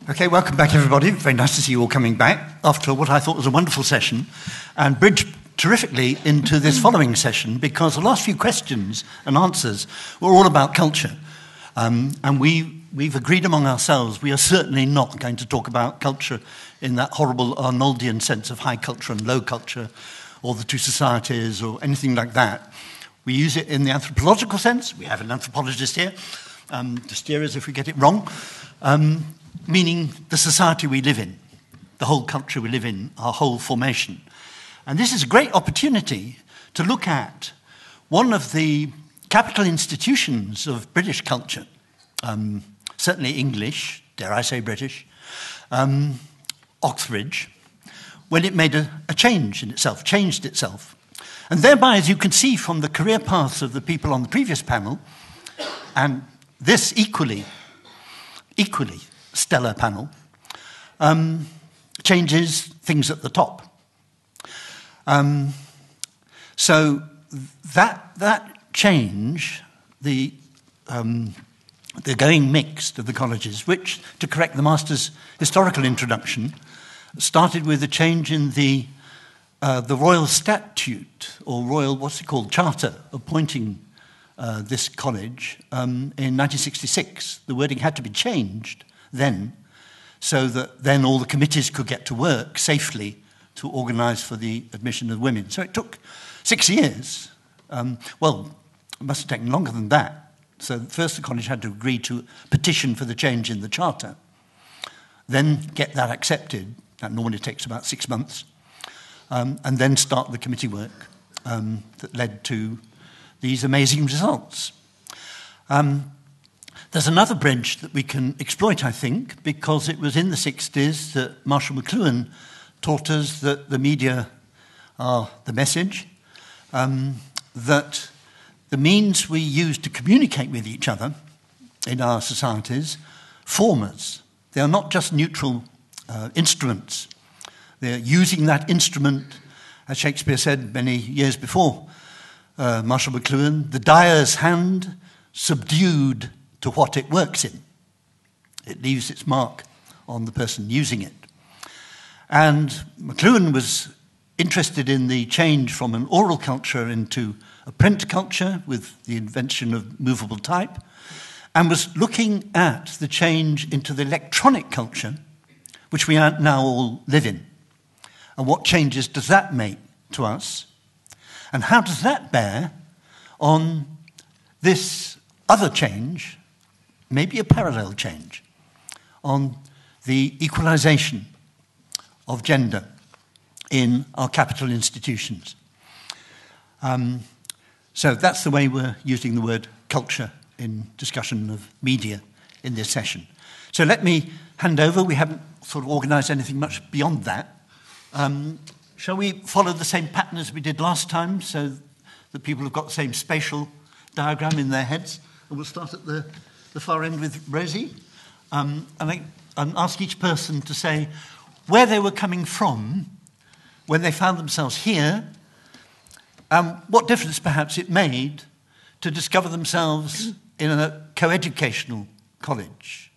Okay, welcome back everybody. Very nice to see you all coming back after what I thought was a wonderful session and bridged terrifically into this following session because the last few questions and answers were all about culture. And we've agreed among ourselves we are certainly not going to talk about culture in that horrible Arnoldian sense of high culture and low culture or the two societies or anything like that. We use it in the anthropological sense. We have an anthropologist here to steer us if we get it wrong. Meaning the society we live in, the whole culture we live in, our whole formation. And this is a great opportunity to look at one of the capital institutions of British culture, certainly English, dare I say British, Oxbridge, when it made a change in itself, changed itself. And thereby, as you can see from the career paths of the people on the previous panel, and this equally stellar panel, changes things at the top. So that change, the going mixed of the colleges, which, to correct the master's historical introduction, started with a change in the royal statute, or royal, what's it called, charter, appointing this college in 1966. The wording had to be changed then, so that then all the committees could get to work safely to organise for the admission of women. So it took 6 years. Well, it must have taken longer than that. So first the college had to agree to petition for the change in the charter, then get that accepted. That normally takes about 6 months, and then start the committee work that led to these amazing results. There's another bridge that we can exploit, I think, because it was in the 60s that Marshall McLuhan taught us that the media are the message, that the means we use to communicate with each other in our societies form us. They are not just neutral instruments. They're using that instrument, as Shakespeare said many years before Marshall McLuhan, the dyer's hand subdued to what it works in. It leaves its mark on the person using it. And McLuhan was interested in the change from an oral culture into a print culture with the invention of movable type, and was looking at the change into the electronic culture, which we now all live in. And what changes does that make to us? And how does that bear on this other change, maybe a parallel change, on the equalization of gender in our capital institutions? So that's the way we're using the word culture in discussion of media in this session. So let me hand over. We haven't sort of organised anything much beyond that. Shall we follow the same pattern as we did last time so that people have got the same spatial diagram in their heads? And we'll start at the far end with Rosie. And ask each person to say where they were coming from when they found themselves here, what difference perhaps it made to discover themselves in a co-educational college.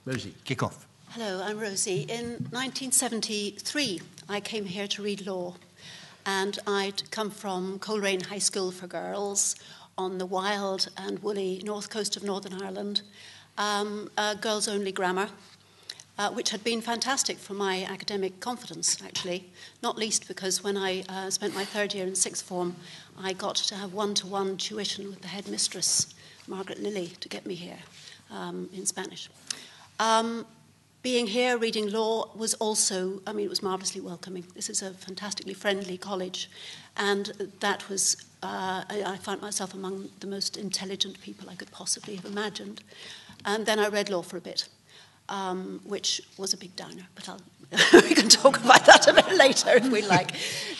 Rosie, kick off. Hello, I'm Rosie. In 1973, I came here to read law, and I'd come from Coleraine High School for Girls on the wild and woolly north coast of Northern Ireland, girls-only grammar, which had been fantastic for my academic confidence, actually, not least because when I spent my third year in sixth form, I got to have one-to-one tuition with the headmistress, Margaret Lilly, to get me here in Spanish. Being here, reading law, was also, it was marvellously welcoming. This is a fantastically friendly college, and that was, I found myself among the most intelligent people I could possibly have imagined. And then I read law for a bit, which was a big downer, but we can talk about that a bit later if we like.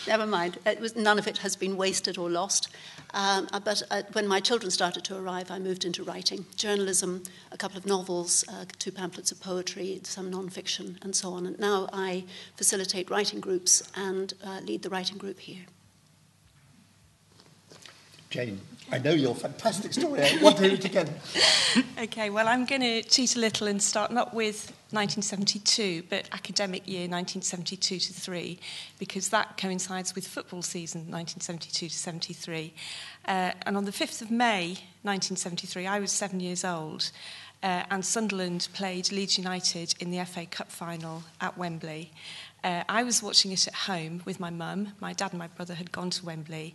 Never mind. None of it has been wasted or lost. But when my children started to arrive, I moved into writing, journalism, a couple of novels, 2 pamphlets of poetry, some non-fiction, and so on. And now I facilitate writing groups and lead the writing group here. Jane. I know your fantastic story. I want to hear it again. Okay, well, I'm going to cheat a little and start not with 1972, but academic year 1972 to 3, because that coincides with football season 1972 to 73. And on the 5th of May 1973, I was 7 years old, and Sunderland played Leeds United in the FA Cup final at Wembley. I was watching it at home with my mum. My dad and my brother had gone to Wembley.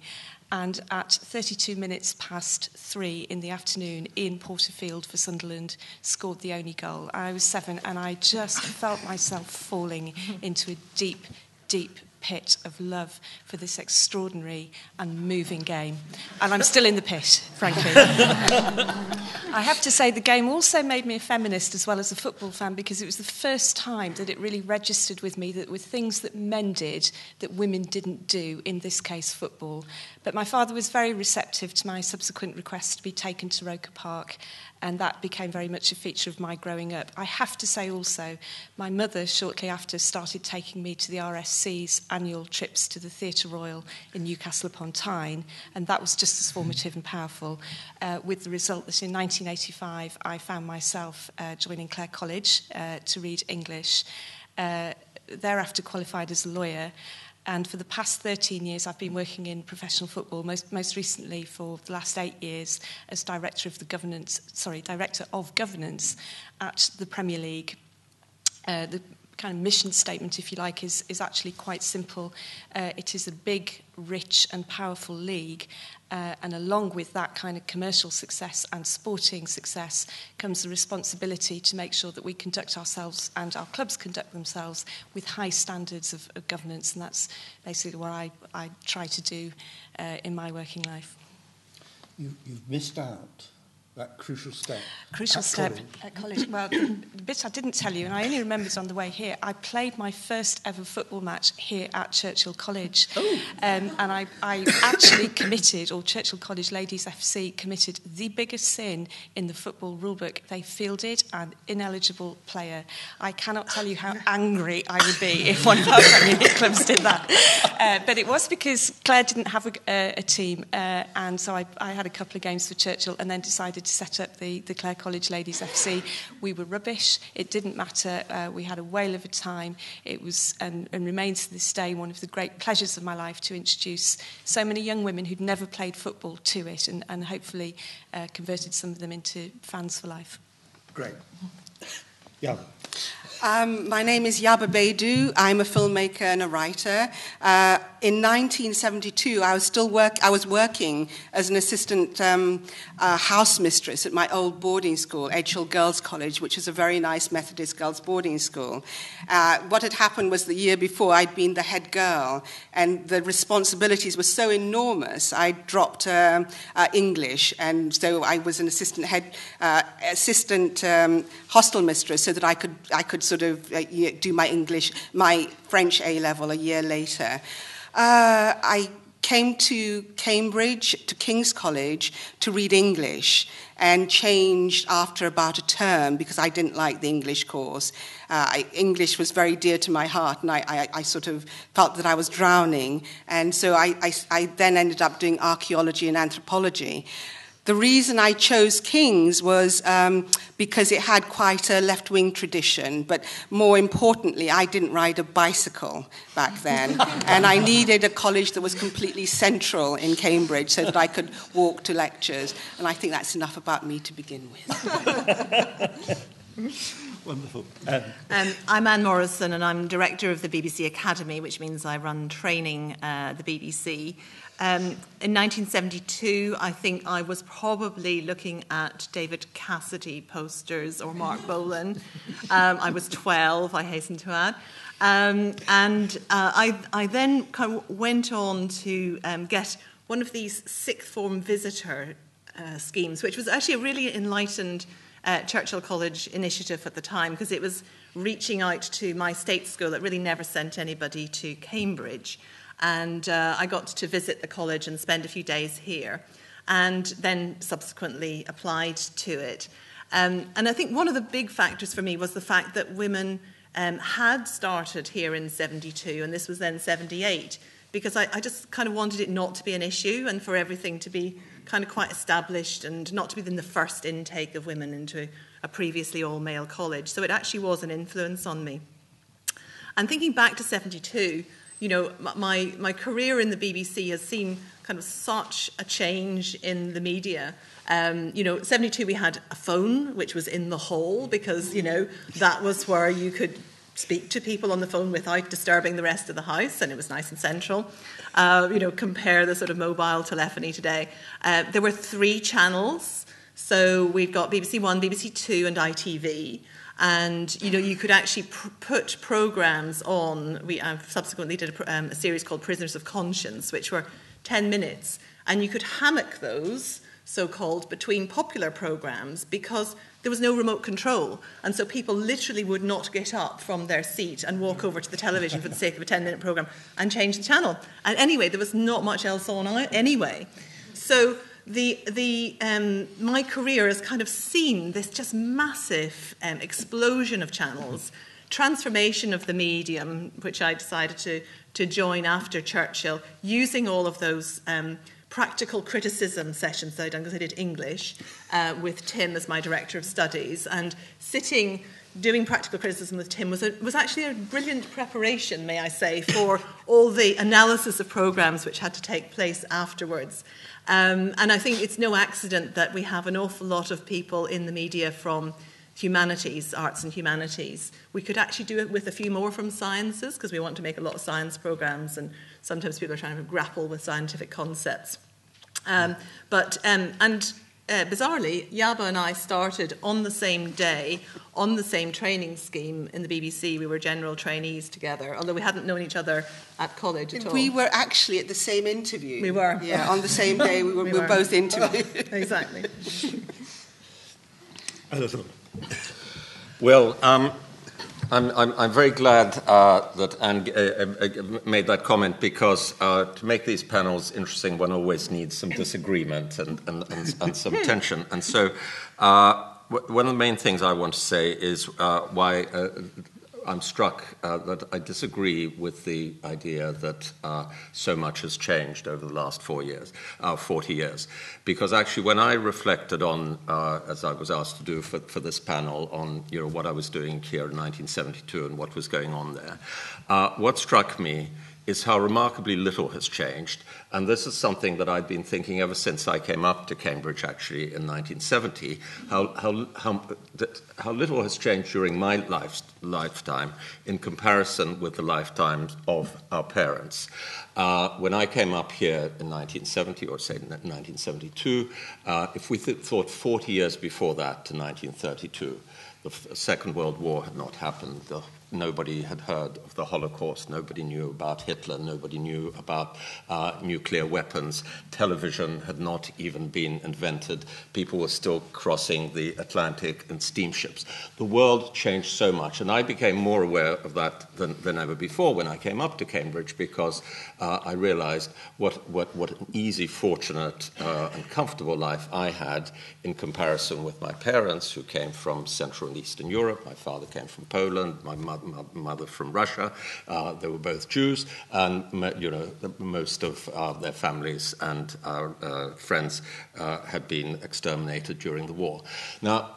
And at 32 minutes past 3 in the afternoon, Ian Porterfield for Sunderland scored the only goal. I was 7, and I just felt myself falling into a deep, deep pit of love for this extraordinary and moving game. And I'm still in the pit, frankly. I have to say the game also made me a feminist as well as a football fan, because it was the first time that it really registered with me that with things that men did that women didn't do, in this case football. But my father was very receptive to my subsequent request to be taken to Roker Park, and that became very much a feature of my growing up. I have to say also, my mother shortly after started taking me to the RSC's annual trips to the Theatre Royal in Newcastle upon Tyne, and that was just as formative and powerful, with the result that in 1985 I found myself joining Clare College to read English, thereafter qualified as a lawyer. And for the past 13 years, I've been working in professional football, most recently for the last 8 years as Director of Governance at the Premier League. The kind of mission statement, if you like, is actually quite simple. It is a big, rich and powerful league, and along with that kind of commercial success and sporting success comes the responsibility to make sure that we conduct ourselves and our clubs conduct themselves with high standards of governance, and that's basically what I try to do in my working life. You've missed out that crucial step. At college. Well, the bit I didn't tell you, and I only remembered on the way here, I played my first ever football match here at Churchill College. Oh. And I actually committed, or Churchill College Ladies FC committed the biggest sin in the football rulebook. They fielded an ineligible player. I cannot tell you how angry I would be if one of our Premier League clubs did that. But it was because Clare didn't have a team, and so I had a couple of games for Churchill and then decided to set up the Clare College Ladies FC. We were rubbish. It didn't matter. We had a whale of a time. It was, and remains to this day, one of the great pleasures of my life to introduce so many young women who'd never played football to it, and hopefully converted some of them into fans for life. Great. Yeah. My name is Yaba Baidu. I'm a filmmaker and a writer. In 1972, I was working as an assistant house mistress at my old boarding school, Churchill Girls' College, which is a very nice Methodist girls' boarding school. What had happened was the year before, I'd been the head girl, and the responsibilities were so enormous, I dropped English, and so I was an assistant hostel mistress, so that I could sort of do my French A-level a year later. I came to Cambridge, to King's College, to read English, and changed after about a term because I didn't like the English course. English was very dear to my heart, and I sort of felt that I was drowning, and so I then ended up doing archaeology and anthropology. The reason I chose King's was because it had quite a left-wing tradition, but more importantly, I didn't ride a bicycle back then, and I needed a college that was completely central in Cambridge so that I could walk to lectures, and I think that's enough about me to begin with. Wonderful. I'm Anne Morrison, and I'm director of the BBC Academy, which means I run training at the BBC. In 1972, I think I was probably looking at David Cassidy posters or Mark Bolan. I was 12, I hasten to add. I then kind of went on to get one of these sixth form visitor schemes, which was actually a really enlightened Churchill College initiative at the time, because it was reaching out to my state school that really never sent anybody to Cambridge. And I got to visit the college and spend a few days here, and then subsequently applied to it. And I think one of the big factors for me was the fact that women had started here in 72, and this was then 78, because I just kind of wanted it not to be an issue and for everything to be kind of quite established and not to be in the first intake of women into a previously all-male college. So it actually was an influence on me. And thinking back to 72, you know, my career in the BBC has seen kind of such a change in the media. You know, 72 we had a phone, which was in the hall because, you know, that was where you could speak to people on the phone without disturbing the rest of the house, and it was nice and central. You know, compare the sort of mobile telephony today. There were 3 channels. So we've got BBC One, BBC Two, and ITV. And, you know, you could actually put programmes on. We subsequently did a series called Prisoners of Conscience, which were 10 minutes. And you could hammock those, so-called, between popular programmes because there was no remote control. And so people literally would not get up from their seat and walk over to the television for the sake of a 10-minute programme and change the channel. And anyway, there was not much else on anyway. So my career has kind of seen this just massive explosion of channels, transformation of the medium, which I decided to join after Churchill, using all of those practical criticism sessions that I'd done, because I did English with Tim as my director of studies, and doing practical criticism with Tim was actually a brilliant preparation, may I say, for all the analysis of programmes which had to take place afterwards. And I think it's no accident that we have an awful lot of people in the media from humanities, arts and humanities. We could actually do it with a few more from sciences, because we want to make a lot of science programmes, and sometimes people are trying to grapple with scientific concepts. Bizarrely, Yaba and I started on the same day, on the same training scheme in the BBC. We were general trainees together, although we hadn't known each other at college at all. We were actually at the same interview. We were. Yeah, on the same day we were both interviewed. Exactly. Well, I'm very glad that Anne made that comment, because to make these panels interesting, one always needs some disagreement and some tension. And so one of the main things I want to say is why I'm struck that I disagree with the idea that so much has changed over the last 40 years. Because actually, when I reflected on, as I was asked to do for this panel, on what I was doing here in 1972 and what was going on there, what struck me is how remarkably little has changed. And this is something that I'd been thinking ever since I came up to Cambridge, actually, in 1970, how little has changed during my lifetime in comparison with the lifetimes of our parents. When I came up here in 1970, or say 1972, if we thought 40 years before that to 1932, the Second World War had not happened. Nobody had heard of the Holocaust. Nobody knew about Hitler. Nobody knew about nuclear weapons. Television had not even been invented. People were still crossing the Atlantic in steamships. The world changed so much, and I became more aware of that than ever before when I came up to Cambridge, because I realized what an easy, fortunate, and comfortable life I had in comparison with my parents, who came from Central and Eastern Europe. My father came from Poland. My mother from Russia. They were both Jews, and most of their families and friends had been exterminated during the war. Now,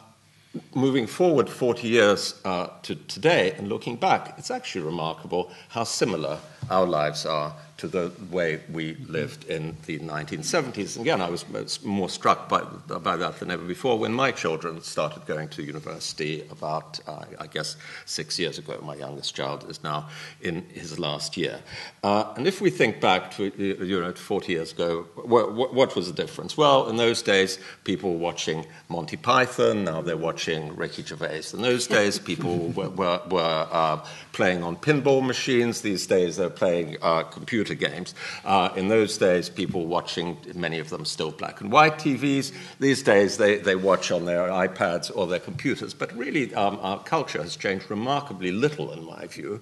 moving forward 40 years to today and looking back, it's actually remarkable how similar our lives are to the way we lived in the 1970s. And again, I was more struck by that than ever before when my children started going to university about, I guess, 6 years ago. My youngest child is now in his last year. And if we think back to 40 years ago, what was the difference? Well, in those days, people were watching Monty Python. Now they're watching Ricky Gervais. In those days, people were playing on pinball machines. These days, they're playing computer games. In those days, people watching, many of them still black and white TVs. These days, they watch on their iPads or their computers. But really, our culture has changed remarkably little, in my view,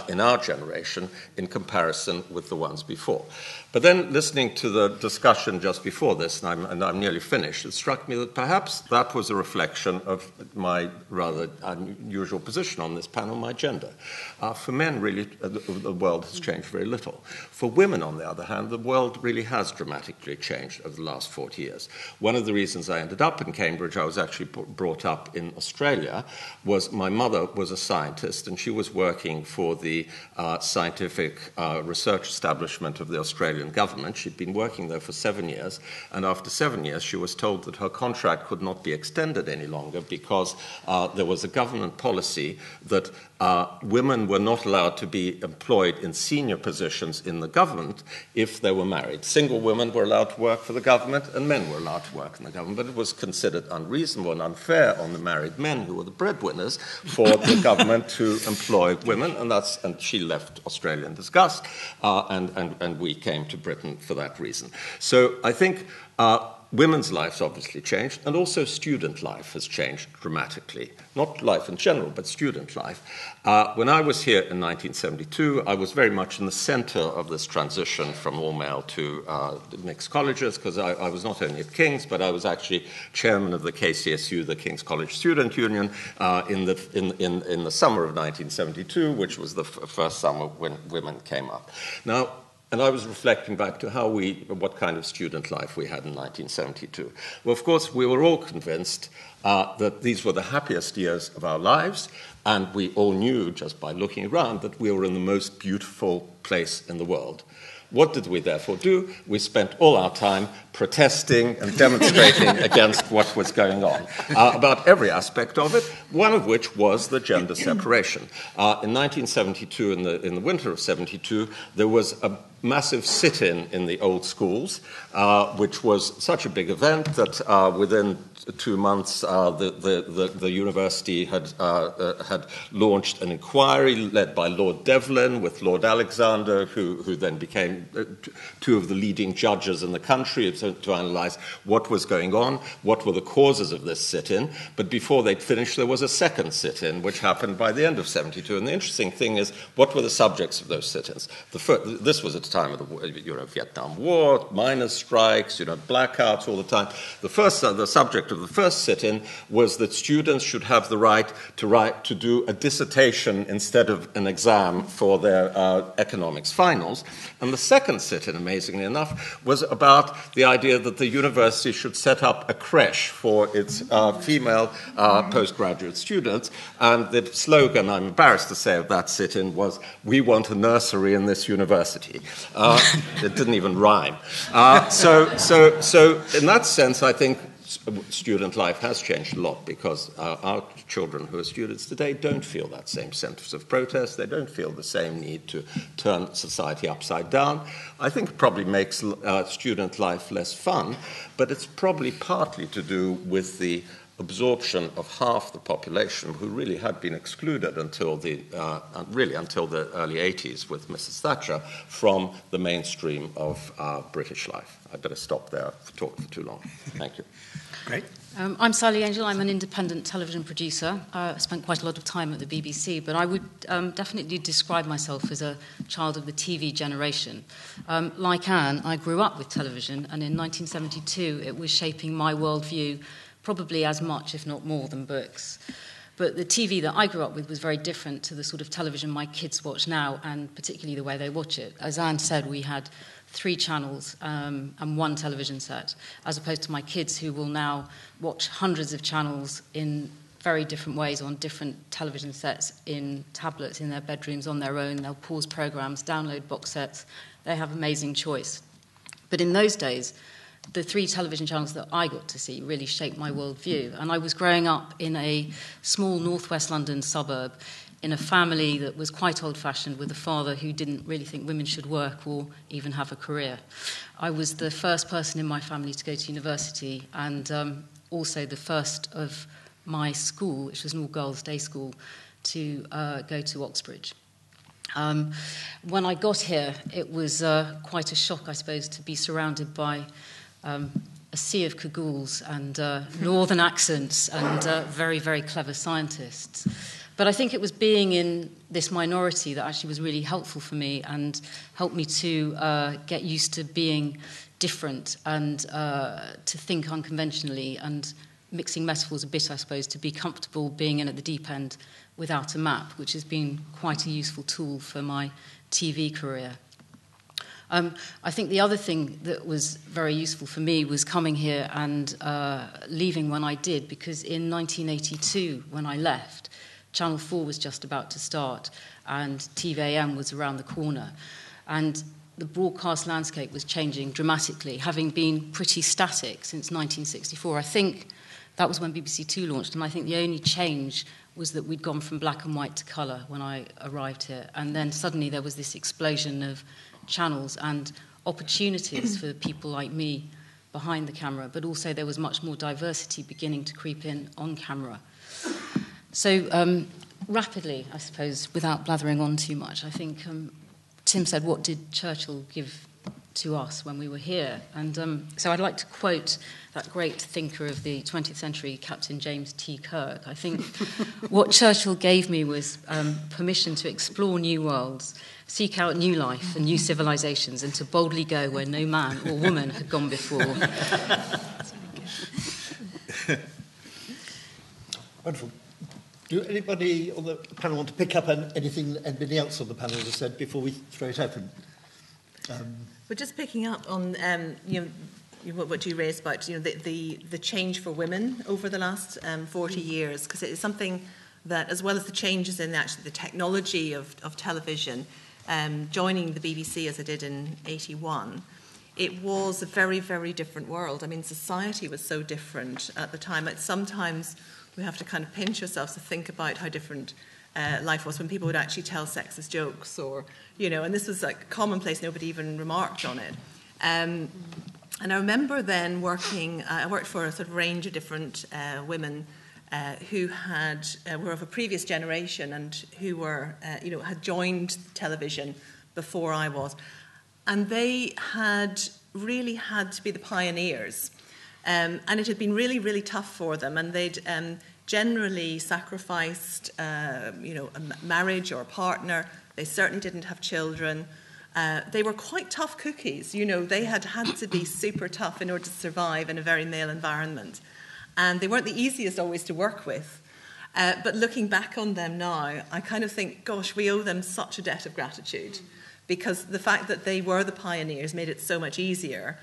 in our generation in comparison with the ones before. But then, listening to the discussion just before this, and I'm nearly finished, it struck me that perhaps that was a reflection of my rather unusual position on this panel, my gender. For men, really, the world has changed very little. For women, on the other hand, the world really has dramatically changed over the last 40 years. One of the reasons I ended up in Cambridge, I was actually brought up in Australia, was my mother was a scientist, and she was working for the scientific research establishment of the Australian government. She'd been working there for 7 years, and after 7 years she was told that her contract could not be extended any longer because there was a government policy that women were not allowed to be employed in senior positions in the government if they were married. Single women were allowed to work for the government, and men were allowed to work in the government, but it was considered unreasonable and unfair on the married men who were the breadwinners for the government to employ women, and she left Australia in disgust, and we came to Britain for that reason. So I think women's lives obviously changed, and also student life has changed dramatically. Not life in general, but student life. When I was here in 1972, I was very much in the center of this transition from all-male to mixed colleges, because I was not only at King's, but I was actually chairman of the KCSU, the King's College Student Union, in the summer of 1972, which was the first summer when women came up. Now, and I was reflecting back to what kind of student life we had in 1972. Well, of course, we were all convinced that these were the happiest years of our lives, and we all knew, just by looking around, that we were in the most beautiful place in the world. What did we therefore do? We spent all our time protesting and demonstrating against what was going on, about every aspect of it, one of which was the gender separation. In 1972, in the winter of 72, there was a massive sit-in in the old schools, which was such a big event that within 2 months the university had launched an inquiry led by Lord Devlin with Lord Alexander, who then became two of the leading judges in the country to analyse what was going on, what were the causes of this sit-in. But before they'd finished, there was a second sit-in, which happened by the end of 72. And the interesting thing is, what were the subjects of those sit-ins? This was at the time of the Vietnam War, miners' strikes, blackouts all the time. The subject of the first sit-in was that students should have the right to do a dissertation instead of an exam for their economics finals. And the second sit-in, amazingly enough, was about the idea that the university should set up a creche for its female postgraduate students. And the slogan, I'm embarrassed to say, of that sit-in was, "We want a nursery in this university." It didn't even rhyme. So in that sense, I think student life has changed a lot, because our children who are students today don't feel that same sense of protest. They don't feel the same need to turn society upside down. I think it probably makes student life less fun, but it's probably partly to do with the absorption of half the population who really had been excluded until the early 80s with Mrs. Thatcher from the mainstream of British life. I'd better stop there. I've talked for too long. Thank you. Great. I'm Sally Angel. I'm an independent television producer. I spent quite a lot of time at the BBC, but I would definitely describe myself as a child of the TV generation. Like Anne, I grew up with television, and in 1972 it was shaping my worldview probably as much, if not more, than books. But the TV that I grew up with was very different to the sort of television my kids watch now, and particularly the way they watch it. As Anne said, we had 3 channels and 1 television set, as opposed to my kids, who will now watch hundreds of channels in very different ways on different television sets, in tablets, in their bedrooms, on their own. They'll pause programs, download box sets. They have amazing choice. But in those days, the 3 television channels that I got to see really shaped my worldview. And I was growing up in a small northwest London suburb in a family that was quite old-fashioned, with a father who didn't really think women should work or even have a career. I was the first person in my family to go to university, and also the first of my school, which was an all-girls day school, to go to Oxbridge. When I got here, it was quite a shock, I suppose, to be surrounded by a sea of cagoules and northern accents and very, very clever scientists. But I think it was being in this minority that actually was really helpful for me and helped me to get used to being different and to think unconventionally, and mixing metaphors a bit, I suppose, to be comfortable being in at the deep end without a map, which has been quite a useful tool for my TV career. I think the other thing that was very useful for me was coming here and leaving when I did, because in 1982, when I left, Channel 4 was just about to start and TVAM was around the corner. And the broadcast landscape was changing dramatically, having been pretty static since 1964. I think that was when BBC Two launched, and I think the only change was that we'd gone from black and white to colour when I arrived here. And then suddenly there was this explosion of channels and opportunities for people like me behind the camera, but also there was much more diversity beginning to creep in on camera. So rapidly, I suppose, without blathering on too much, I think Tim said, what did Churchill give to us when we were here? And so I'd like to quote that great thinker of the 20th century, Captain James T. Kirk. I think what Churchill gave me was permission to explore new worlds, seek out new life and new civilizations, and to boldly go where no man or woman had gone before. Wonderful. Do anybody on the panel want to pick up on anything that anybody else on the panel has said before we throw it open? But just picking up on what you raised about the change for women over the last 40 years, because it is something that, as well as the changes in actually the technology of television, joining the BBC as I did in 81, it was a very, very different world. I mean, society was so different at the time. Sometimes we have to kind of pinch ourselves to think about how different life was when people would actually tell sexist jokes, or, and this was like commonplace, nobody even remarked on it. And I remember then I worked for a sort of range of different women who were of a previous generation and who were, had joined television before I was. And they had really had to be the pioneers. And it had been really, really tough for them. And they'd generally sacrificed, a marriage or a partner. They certainly didn't have children. They were quite tough cookies. They had to be super tough in order to survive in a very male environment. And they weren't the easiest always to work with. But looking back on them now, I kind of think, gosh, we owe them such a debt of gratitude, because the fact that they were the pioneers made it so much easier,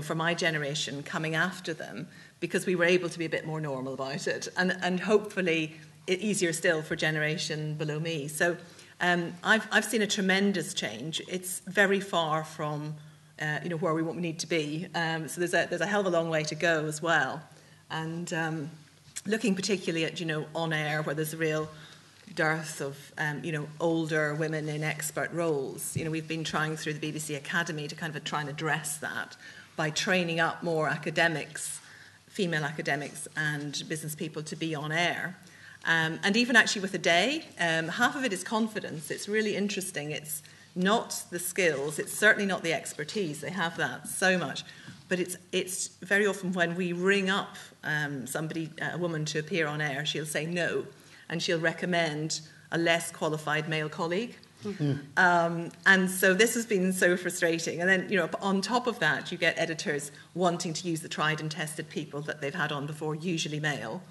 for my generation coming after them, because we were able to be a bit more normal about it, and hopefully easier still for generation below me. So I've seen a tremendous change. It's very far from where we need to be. So there's a hell of a long way to go as well. And looking particularly at on air, where there's a real dearth of older women in expert roles. We've been trying through the BBC Academy to kind of try and address that by training up more academics, female academics and business people to be on air. And even actually with a day, half of it is confidence. It's really interesting. It's not the skills. It's certainly not the expertise. They have that so much. But it's very often when we ring up a woman to appear on air, she'll say no, and she'll recommend a less qualified male colleague. Mm-hmm. And so this has been so frustrating. And then, on top of that, you get editors wanting to use the tried and tested people that they've had on before, usually male.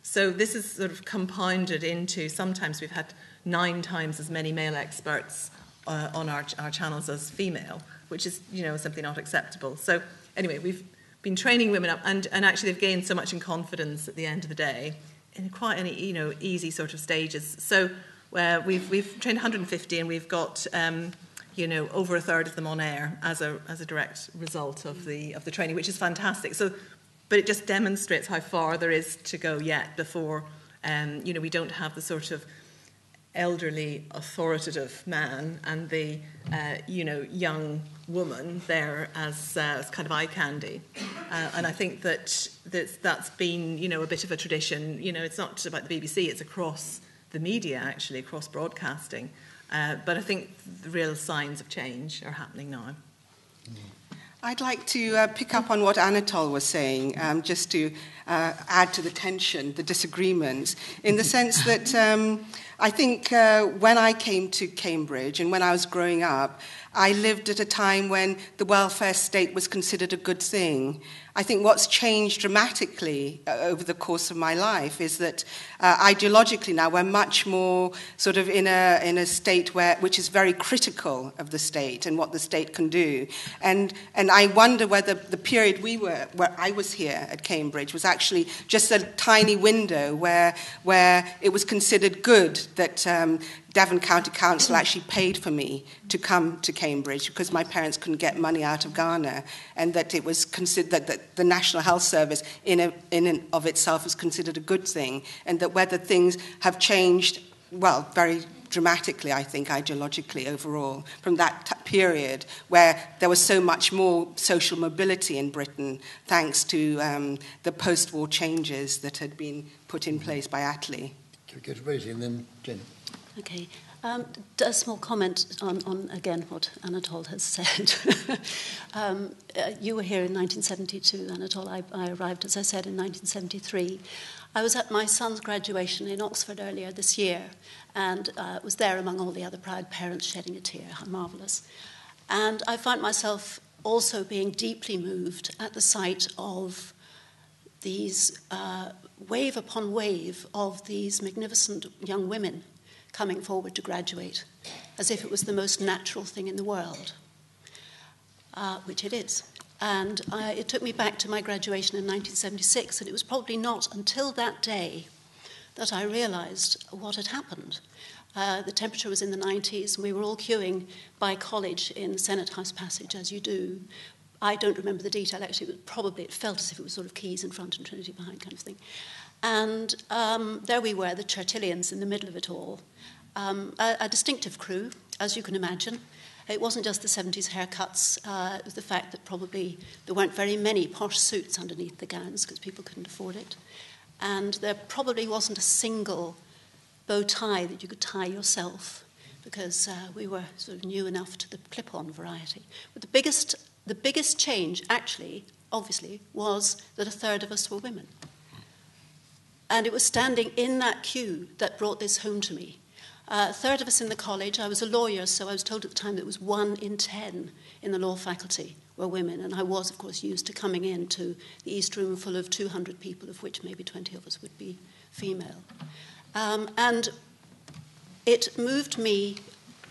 So this is sort of compounded into, sometimes we've had 9 times as many male experts on our channels as female, which is, simply not acceptable. So anyway, we've been training women up, and actually they've gained so much in confidence at the end of the day, in quite any easy sort of stages. So we've trained 150, and we've got over a third of them on air as a direct result of the training, which is fantastic. So, but it just demonstrates how far there is to go yet before we don't have the sort of elderly authoritative man and the young woman there as kind of eye candy. And I think that's been a bit of a tradition. It's not just about the BBC, it's across the media, actually, across broadcasting. But I think the real signs of change are happening now. I'd like to pick up on what Anatol was saying, just to add to the tension, the disagreement, in the sense that I think when I came to Cambridge and when I was growing up, I lived at a time when the welfare state was considered a good thing. I think what's changed dramatically over the course of my life is that ideologically now we're much more sort of in a state which is very critical of the state and what the state can do. And I wonder whether the period where I was here at Cambridge was actually just a tiny window where it was considered good that Devon County Council actually paid for me to come to Cambridge because my parents couldn't get money out of Ghana, and that it was considered that the National Health Service in and of itself was considered a good thing, and that whether things have changed, well, very dramatically, I think, ideologically overall, from that period where there was so much more social mobility in Britain thanks to the post-war changes that had been put in place by Attlee. Can we go to Rosie and then Jen? Okay. A small comment on again, what Anatole has said. You were here in 1972, Anatole. I arrived, as I said, in 1973. I was at my son's graduation in Oxford earlier this year, and was there among all the other proud parents shedding a tear. How marvellous. And I found myself also being deeply moved at the sight of these wave upon wave of these magnificent young women coming forward to graduate, as if it was the most natural thing in the world, which it is. And it took me back to my graduation in 1976, and it was probably not until that day that I realised what had happened. The temperature was in the 90s, and we were all queuing by college in Senate House Passage, as you do. I don't remember the detail, actually. It felt as if it was sort of Keys in front and Trinity behind kind of thing. And there we were, the Churchillians, in the middle of it all. A distinctive crew, as you can imagine. It wasn't just the 70s haircuts. It was the fact that probably there weren't very many posh suits underneath the gowns because people couldn't afford it. And there probably wasn't a single bow tie that you could tie yourself because we were sort of new enough to the clip-on variety. But the biggest change, actually, obviously, was that a third of us were women. And it was standing in that queue that brought this home to me. A third of us in the college. I was a lawyer, so I was told at the time that it was 1 in 10 in the law faculty were women. And I was, of course, used to coming into the East Room full of 200 people, of which maybe 20 of us would be female. And it moved me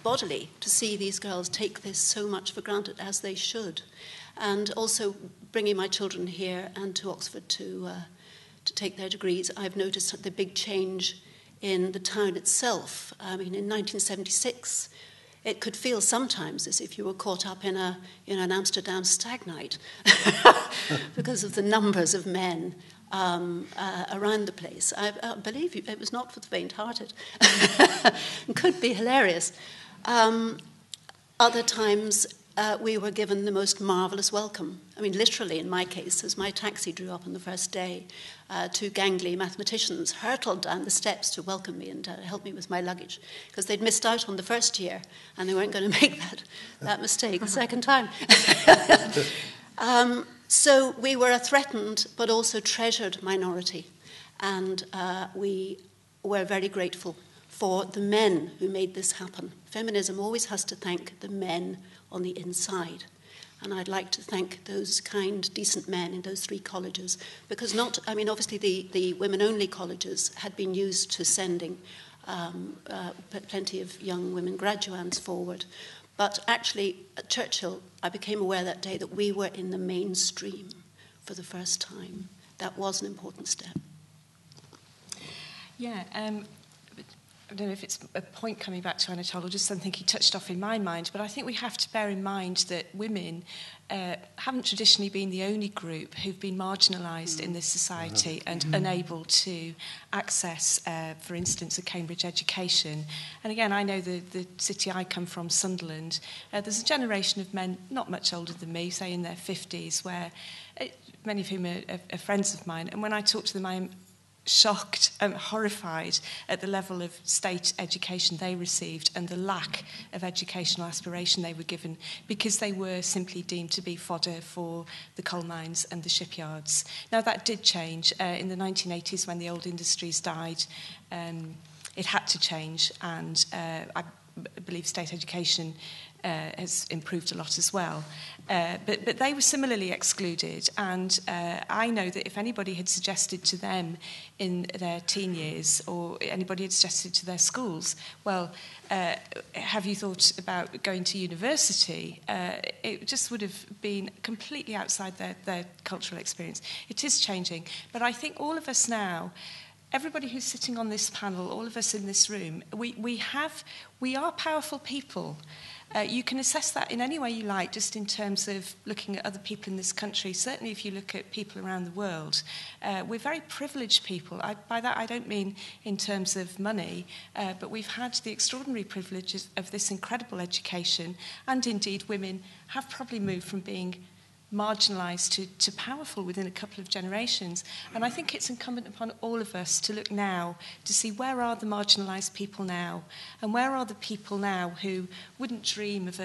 bodily to see these girls take this so much for granted, as they should. And also bringing my children here and to Oxford to take their degrees, I've noticed the big change in the town itself. I mean, in 1976, it could feel sometimes as if you were caught up in an Amsterdam stag night because of the numbers of men around the place. I believe you, it was not for the faint-hearted. It could be hilarious. Other times, we were given the most marvellous welcome. I mean, literally, in my case, as my taxi drew up on the first day, 2 gangly mathematicians hurtled down the steps to welcome me and help me with my luggage, because they'd missed out on the first year, and they weren't going to make that mistake the second time. So we were a threatened but also treasured minority, and we were very grateful for the men who made this happen. Feminism always has to thank the men on the inside. And I'd like to thank those kind, decent men in those 3 colleges, because obviously the women-only colleges had been used to sending plenty of young women graduands forward. But actually, at Churchill, I became aware that day that we were in the mainstream for the first time. That was an important step. Yeah, I don't know if it's a point coming back to Anatole or just something he touched off in my mind, but I think we have to bear in mind that women haven't traditionally been the only group who've been marginalised in this society and unable to access, for instance, a Cambridge education. And again, I know the city I come from, Sunderland, there's a generation of men not much older than me, say in their 50s, where many of whom are friends of mine, and when I talk to them, I'm shocked and horrified at the level of state education they received and the lack of educational aspiration they were given, because they were simply deemed to be fodder for the coal mines and the shipyards. Now, that did change in the 1980s when the old industries died. It had to change, and believe state education has improved a lot as well. But they were similarly excluded, and I know that if anybody had suggested to them in their teen years, or anybody had suggested to their schools, well, have you thought about going to university? It just would have been completely outside their cultural experience. It is changing, but I think all of us now, everybody who's sitting on this panel, all of us in this room, we are powerful people. You can assess that in any way you like, just in terms of looking at other people in this country. Certainly if you look at people around the world, we're very privileged people. By that I don't mean in terms of money, but we've had the extraordinary privileges of this incredible education, and indeed women have probably moved from being marginalised to powerful within a couple of generations. And I think it's incumbent upon all of us to look now to see where are the marginalised people now, and where are the people now who wouldn't dream of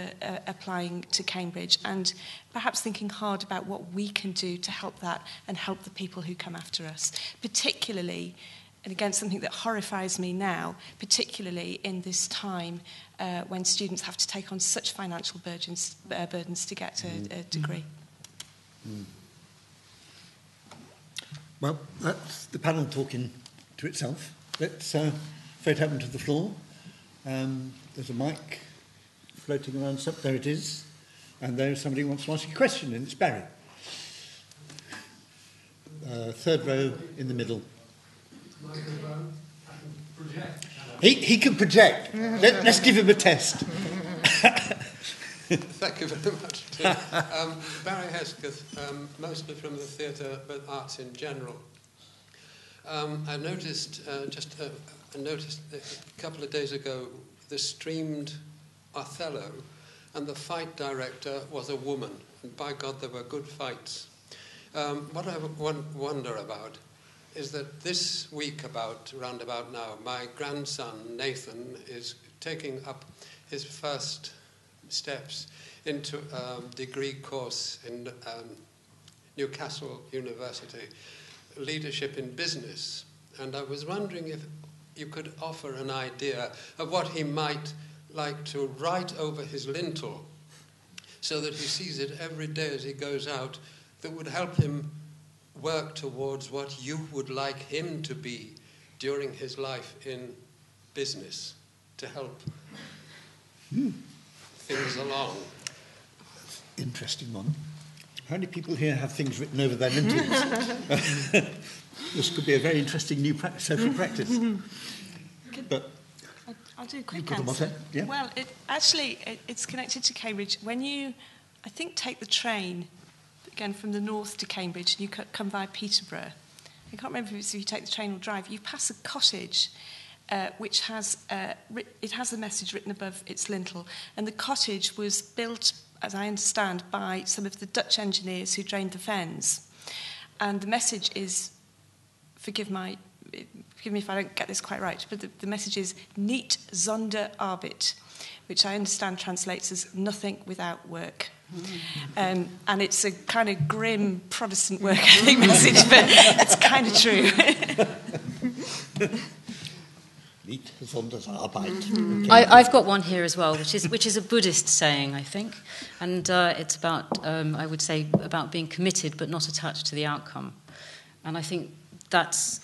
applying to Cambridge, and perhaps thinking hard about what we can do to help that and help the people who come after us, particularly, and again something that horrifies me now, particularly in this time when students have to take on such financial burdens to get a degree. Well, that's the panel talking to itself. Let's throw it open to the floor. There's a mic floating around. There it is. And there's somebody who wants to ask a question, and it's Barry. Third row in the middle. He can project. Let's give him a test. Thank you very much. Barry Hesketh, mostly from the theatre, but arts in general. I noticed a couple of days ago the streamed Othello, and the fight director was a woman, and by God, there were good fights. What I wonder about is that this week, round about now, my grandson Nathan is taking up his first steps into a degree course in Newcastle University, Leadership in Business. And I was wondering if you could offer an idea of what he might like to write over his lintel so that he sees it every day as he goes out, that would help him work towards what you would like him to be during his life in business, to help things along. Interesting one. How many people here have things written over their lintels? This could be a very interesting new social practice. But I'll do a quick you answer. Yeah. Well, it's connected to Cambridge. When you, I think, take the train, again, from the north to Cambridge, and you come by Peterborough, I can't remember if you take the train or drive, you pass a cottage which has it has a message written above its lintel. And the cottage was built, as I understand, by some of the Dutch engineers who drained the fens. And the message is, forgive me if I don't get this quite right, but the message is "Niet zonder arbeid," which I understand translates as "nothing without work." And it's a kind of grim Protestant work ethic message, but it's kind of true. Niet zonder arbeid. Okay. I've got one here as well, which is a Buddhist saying, I think, and it's about I would say about being committed but not attached to the outcome, and I think that's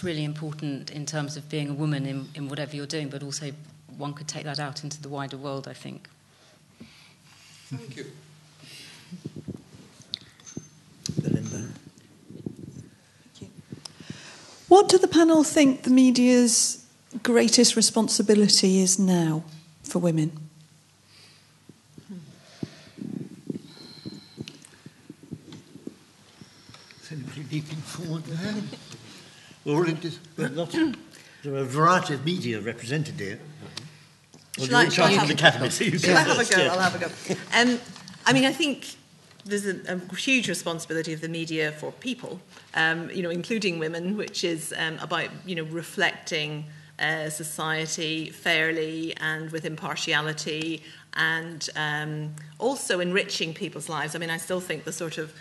really important in terms of being a woman in whatever you're doing, but also one could take that out into the wider world, I think. Thank you. What do the panel think the media's greatest responsibility is now for women? Is anybody leaping forward there? There are a variety of media represented here. Well, you're in charge of the academy, so you can. I'll have a go. I'll have a go. I think there's a huge responsibility of the media for people, including women, which is about reflecting society fairly and with impartiality, and also enriching people's lives. I mean, I still think the sort of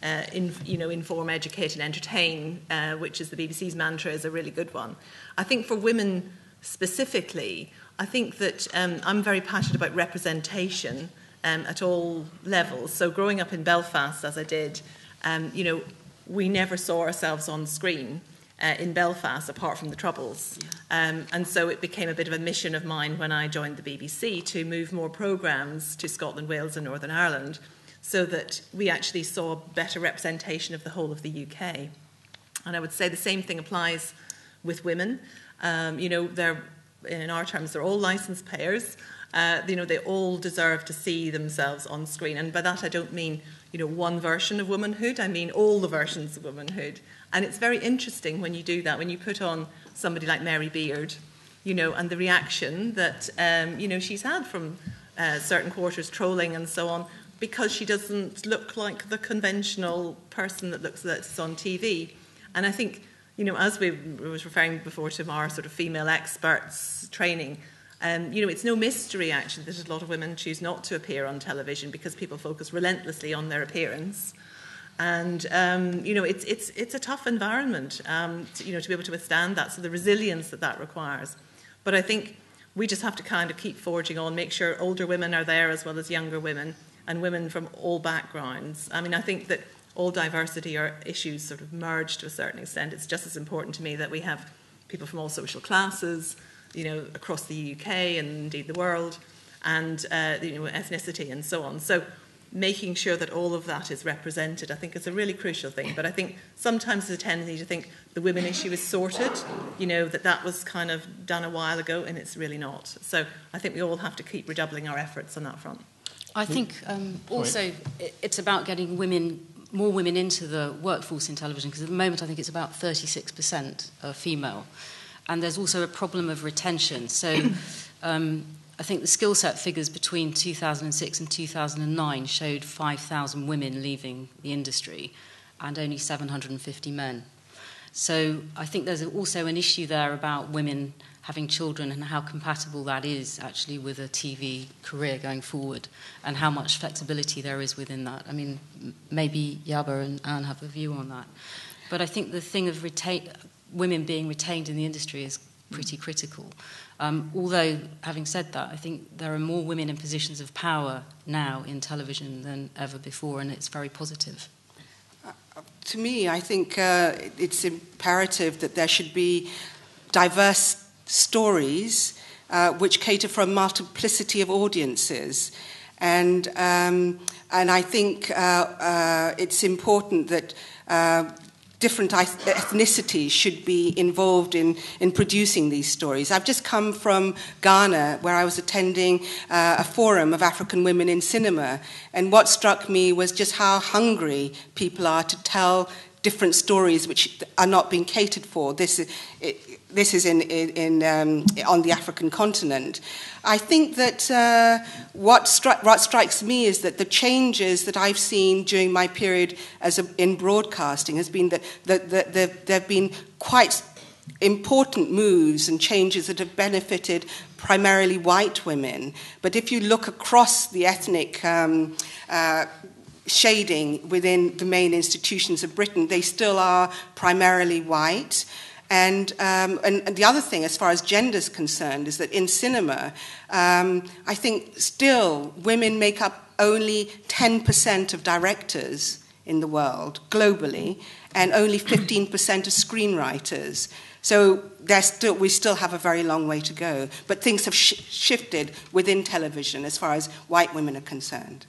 inform, educate and entertain, which is the BBC's mantra, is a really good one. I think for women specifically, I think that I'm very passionate about representation at all levels. So growing up in Belfast, as I did, we never saw ourselves on screen in Belfast apart from the Troubles. And so it became a bit of a mission of mine when I joined the BBC to move more programmes to Scotland, Wales and Northern Ireland so that we actually saw better representation of the whole of the UK. And I would say the same thing applies with women. They're, in our terms, they're all licence payers. They all deserve to see themselves on screen. And by that I don't mean, one version of womanhood. I mean all the versions of womanhood. And it's very interesting when you do that, when you put on somebody like Mary Beard, and the reaction that, she's had from certain quarters, trolling and so on, because she doesn't look like the conventional person that's on TV. And I think, as we was referring before to our sort of female experts training, it's no mystery, actually, that a lot of women choose not to appear on television because people focus relentlessly on their appearance. And, it's a tough environment, to be able to withstand that, so the resilience that requires. But I think we just have to kind of keep forging on, make sure older women are there as well as younger women, and women from all backgrounds. I mean, I think that all diversity are issues sort of merged to a certain extent. It's just as important to me that we have people from all social classes, across the UK and indeed the world, and ethnicity and so on. So making sure that all of that is represented, I think, is a really crucial thing. But I think sometimes there's a tendency to think the women issue is sorted, that was kind of done a while ago, and it's really not. So I think we all have to keep redoubling our efforts on that front. I think also it's about getting more women into the workforce in television, because at the moment I think it's about 36% female. And there's also a problem of retention. So I think the skill set figures between 2006 and 2009 showed 5,000 women leaving the industry and only 750 men. So I think there's also an issue there about women having children and how compatible that is actually with a TV career going forward, and how much flexibility there is within that. I mean, maybe Yaba and Anne have a view on that. But I think the thing of women being retained in the industry is pretty critical. Although, having said that, I think there are more women in positions of power now in television than ever before, and it's very positive. To me, I think it's imperative that there should be diverse stories which cater for a multiplicity of audiences. And I think it's important that different ethnicities should be involved in producing these stories. I've just come from Ghana, where I was attending a forum of African women in cinema, and what struck me was just how hungry people are to tell different stories which are not being catered for. This is on the African continent. I think that what strikes me is that the changes that I've seen during my period in broadcasting has been that there have been quite important moves and changes that have benefited primarily white women. But if you look across the ethnic shading within the main institutions of Britain, they still are primarily white. And the other thing, as far as gender is concerned, is that in cinema, I think still women make up only 10% of directors in the world, globally, and only 15% of screenwriters. So we still have a very long way to go. But things have shifted within television as far as white women are concerned.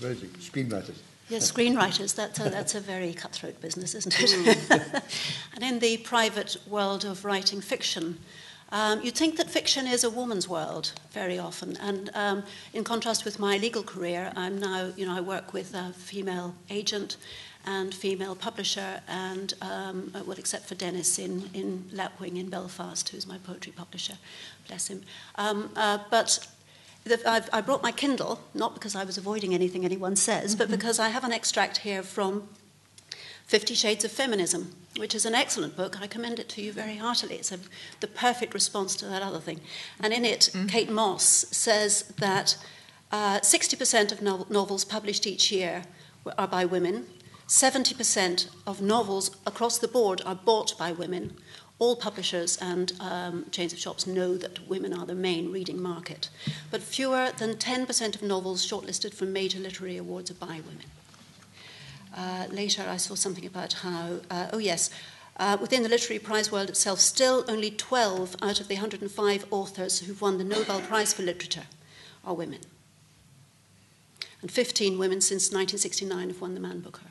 Rosie, screenwriters. Yes, screenwriters, that's a very cutthroat business, isn't it? And in the private world of writing fiction, you'd think that fiction is a woman's world very often. And in contrast with my legal career, I'm now, I work with a female agent and female publisher, and well, except for Dennis in Lapwing in Belfast, who's my poetry publisher, bless him. But I brought my Kindle, not because I was avoiding anything anyone says, but because I have an extract here from 50 Shades of Feminism, which is an excellent book. I commend it to you very heartily. It's the perfect response to that other thing. And in it, Kate Moss says that 60% of novels published each year are by women, 70% of novels across the board are bought by women. all publishers and chains of shops know that women are the main reading market. But fewer than 10% of novels shortlisted for major literary awards are by women. Later, I saw something about how, within the literary prize world itself, still only 12 out of the 105 authors who've won the Nobel Prize for Literature are women. And 15 women since 1969 have won the Man Booker.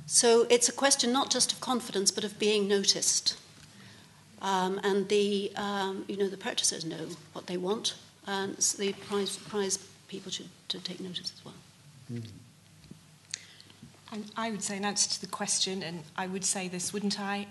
So it's a question not just of confidence, but of being noticed. And the purchasers know what they want, and so the prize people should take notice as well. And I would say, in answer to the question, and I would say this, wouldn't I?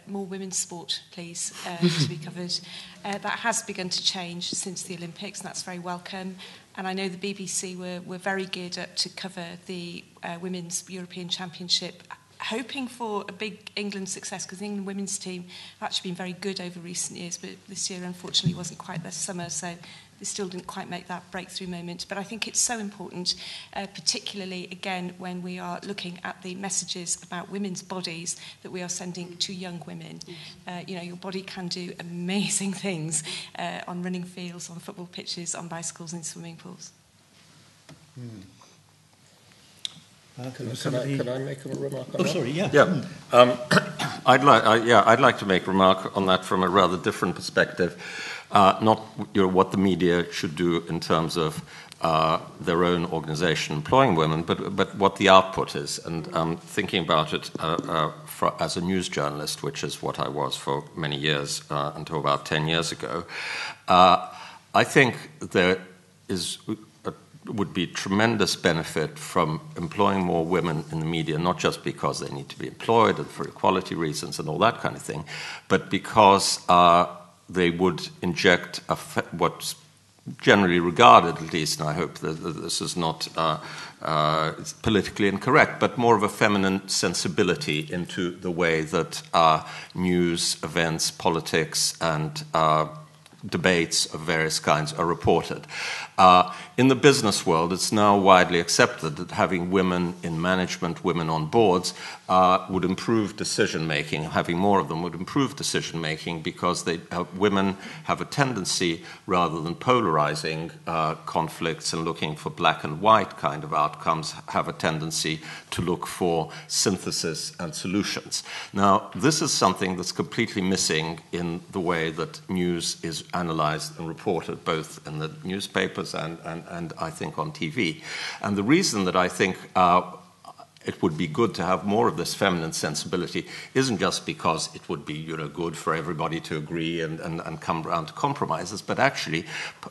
More women's sport, please, to be covered. That has begun to change since the Olympics, and that's very welcome. And I know the BBC were very geared up to cover the Women's European Championship, hoping for a big England success, because the England women's team have actually been very good over recent years, but this year, unfortunately, wasn't quite their summer, so they still didn't quite make that breakthrough moment. But I think it's so important, particularly, again, when we are looking at the messages about women's bodies that we are sending to young women. Your body can do amazing things on running fields, on football pitches, on bicycles, in swimming pools. Can I make a remark on that? Sorry, yeah. Yeah. I'd like to make a remark on that from a rather different perspective. Not what the media should do in terms of their own organization employing women, but what the output is. And thinking about it as a news journalist, which is what I was for many years, until about 10 years ago, I think there would be tremendous benefit from employing more women in the media, not just because they need to be employed and for equality reasons and all that kind of thing, but because they would inject what's generally regarded, at least, and I hope that this is not it's politically incorrect, but more of a feminine sensibility into the way that news, events, politics, and debates of various kinds are reported. In the business world, it's now widely accepted that having women in management, women on boards, would improve decision-making. Having more of them would improve decision-making because women have a tendency, rather than polarizing conflicts and looking for black and white kind of outcomes, have a tendency to look for synthesis and solutions. Now, this is something that's completely missing in the way that news is analyzed and reported, both in the newspapers and I think on TV. And the reason that I think it would be good to have more of this feminine sensibility isn't just because it would be good for everybody to agree and come around to compromises, but actually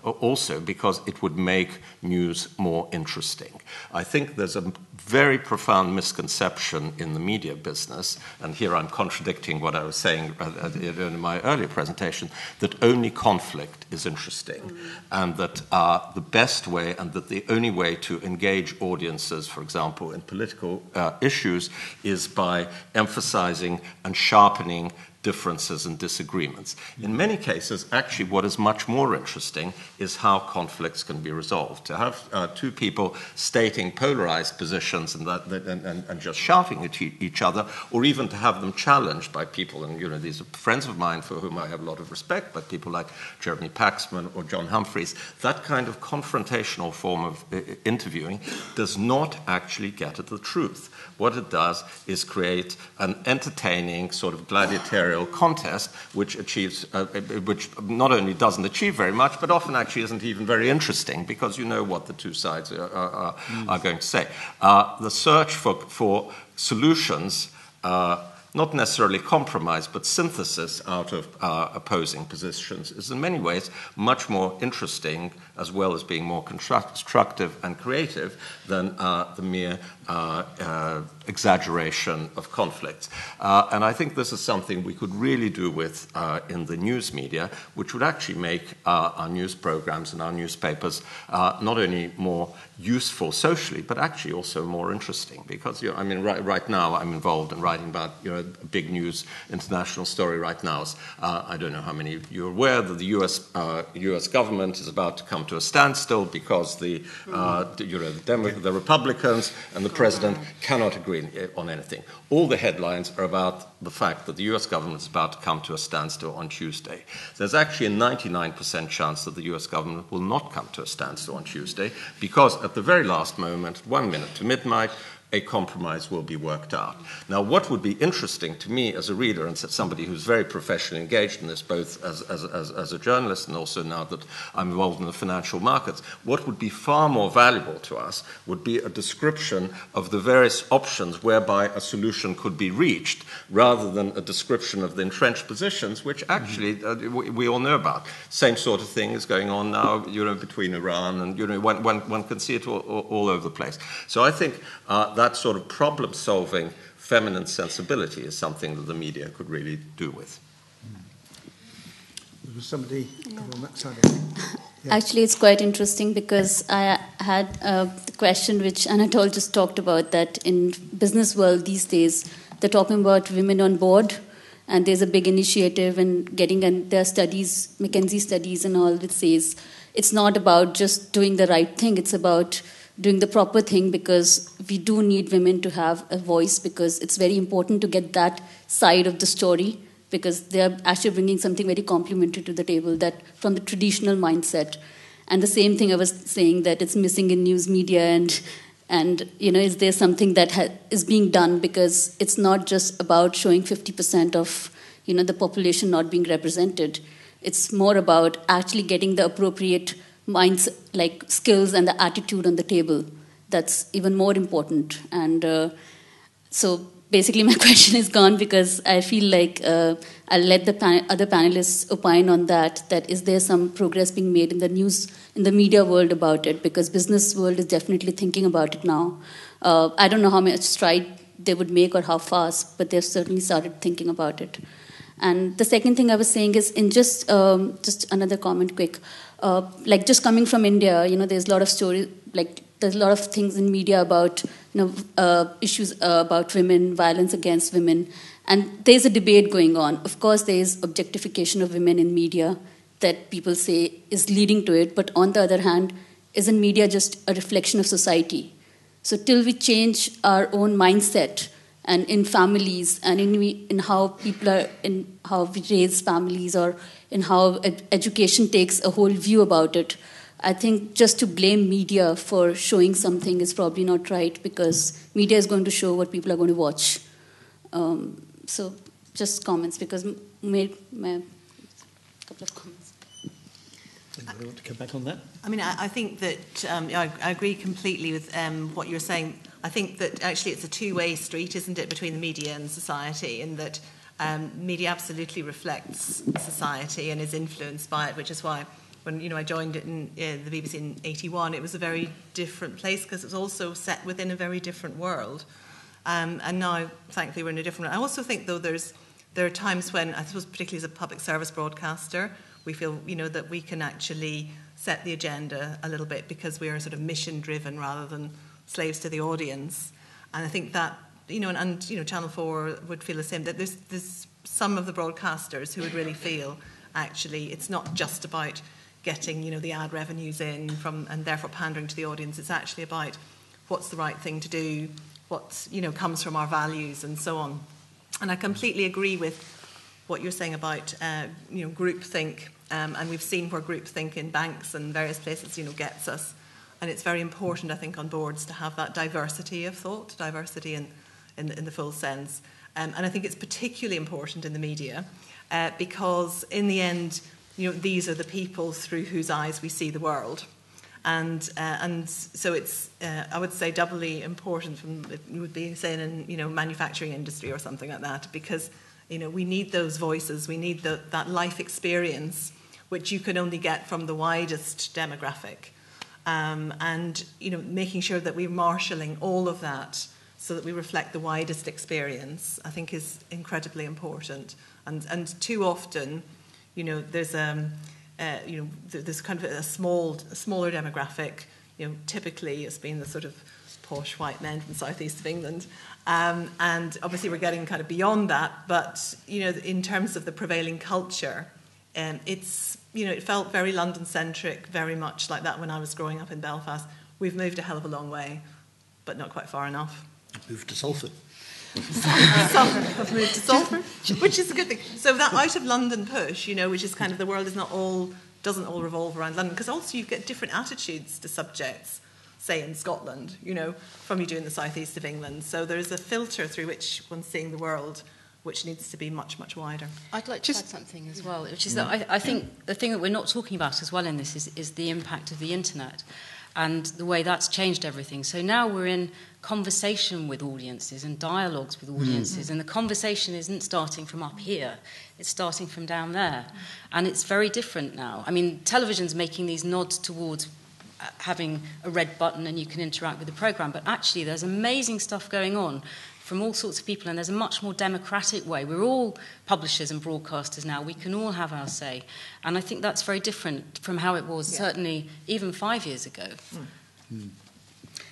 also because it would make news more interesting. I think there's a very profound misconception in the media business, and here I'm contradicting what I was saying in my earlier presentation, that only conflict is interesting, and that the best way and that the only way to engage audiences, for example, in political issues, is by emphasizing and sharpening differences and disagreements. In many cases, actually, what is much more interesting is how conflicts can be resolved. To have two people stating polarized positions and just shouting at each other, or even to have them challenged by people, and these are friends of mine for whom I have a lot of respect, but people like Jeremy Paxman or John Humphreys, that kind of confrontational form of interviewing does not actually get at the truth. What it does is create an entertaining sort of gladiatorial contest, which not only doesn't achieve very much, but often actually isn't even very interesting, because you know what the two sides are going to say. The search for solutions, not necessarily compromise, but synthesis out of opposing positions, is in many ways much more interesting, as well as being more constructive and creative, than the mere exaggeration of conflicts. And I think this is something we could really do with in the news media, which would actually make our news programs and our newspapers not only more useful socially, but actually also more interesting. Because right now I'm involved in writing about a big news international story right now. I don't know how many of you are aware that the U.S. government is about to come to a standstill because the Republicans and the president cannot agree on anything. All the headlines are about the fact that the US government is about to come to a standstill on Tuesday. There's actually a 99% chance that the US government will not come to a standstill on Tuesday, because at the very last moment, 1 minute to midnight, a compromise will be worked out. Now, what would be interesting to me as a reader and somebody who's very professionally engaged in this, both as a journalist and also now that I'm involved in the financial markets, what would be far more valuable to us would be a description of the various options whereby a solution could be reached, rather than a description of the entrenched positions, which actually we all know about. Same sort of thing is going on now, between Iran and, one can see it all over the place. So I think that sort of problem-solving feminine sensibility is something that the media could really do with. There was somebody on that side, I think. Yeah. Actually, it's quite interesting because I had the question which Anatole just talked about, that in business world these days, they're talking about women on board, and there's a big initiative and there are studies, McKinsey studies and all, which says it's not about just doing the right thing, it's about doing the proper thing, because we do need women to have a voice, because it's very important to get that side of the story, because they are actually bringing something very complementary to the table, that from the traditional mindset. And the same thing I was saying, that it's missing in news media, and is there something that is being done, because it's not just about showing 50% of the population not being represented. It's more about actually getting the appropriate minds, like skills and the attitude on the table. That's even more important. And so basically my question is gone, because I feel like I'll let the other panelists opine on that is there some progress being made in the news, in the media world about it, because business world is definitely thinking about it now. I don't know how much stride they would make or how fast, but they've certainly started thinking about it. And the second thing I was saying is, in just another comment quick, like just coming from India, there's a lot of stories, like there's a lot of things in media about issues about women, violence against women, and there's a debate going on. Of course, there is objectification of women in media that people say is leading to it, but on the other hand, isn't media just a reflection of society? So till we change our own mindset, and in families, and in how people are, in how we raise families, or in how education takes a whole view about it, I think just to blame media for showing something is probably not right, because media is going to show what people are going to watch. So just comments, because my couple of comments. Anybody want to come back on that? I mean, I think that I agree completely with what you're saying. I think that actually it's a two-way street, isn't it, between the media and society, in that media absolutely reflects society and is influenced by it, which is why when I joined it in the BBC in '81, it was a very different place, because it was also set within a very different world. And now, thankfully, we're in a different. I also think, though, there are times when, I suppose, particularly as a public service broadcaster, we feel that we can actually set the agenda a little bit, because we are sort of mission driven rather than slaves to the audience. And I think that and Channel 4 would feel the same, that there's some of the broadcasters who would really feel actually it's not just about getting the ad revenues in from, and therefore pandering to the audience. It's actually about what's the right thing to do, what comes from our values and so on. And I completely agree with what you're saying about groupthink, and we've seen where groupthink in banks and various places gets us. And it's very important, I think, on boards to have that diversity of thought, diversity in the full sense. And I think it's particularly important in the media because, in the end, these are the people through whose eyes we see the world. And so it's, I would say, doubly important from, it would be, say, in manufacturing industry or something like that, because we need those voices, we need that life experience, which you can only get from the widest demographic. And making sure that we're marshalling all of that so that we reflect the widest experience, I think, is incredibly important. And too often, there's there's kind of a smaller demographic. Typically it's been the sort of posh white men from the southeast of England, and obviously we're getting kind of beyond that. But in terms of the prevailing culture, it's. It felt very London-centric, very much like that when I was growing up in Belfast. We've moved a hell of a long way, but not quite far enough. Moved to Salford. I've moved to Salford, which is a good thing. So that out of London push, which is kind of the world doesn't all revolve around London, because also you get different attitudes to subjects, say in Scotland, from you do in the southeast of England. So there's a filter through which one's seeing the world, which needs to be much, much wider. I'd like to add something as well, which is that I think the thing that we're not talking about as well in this is the impact of the internet and the way that's changed everything. So now we're in conversation with audiences and dialogues with audiences, and the conversation isn't starting from up here, it's starting from down there. And it's very different now. I mean, television's making these nods towards having a red button and you can interact with the programme, but actually there's amazing stuff going on from all sorts of people, and there's a much more democratic way. We're all publishers and broadcasters now. We can all have our say. And I think that's very different from how it was, certainly even 5 years ago.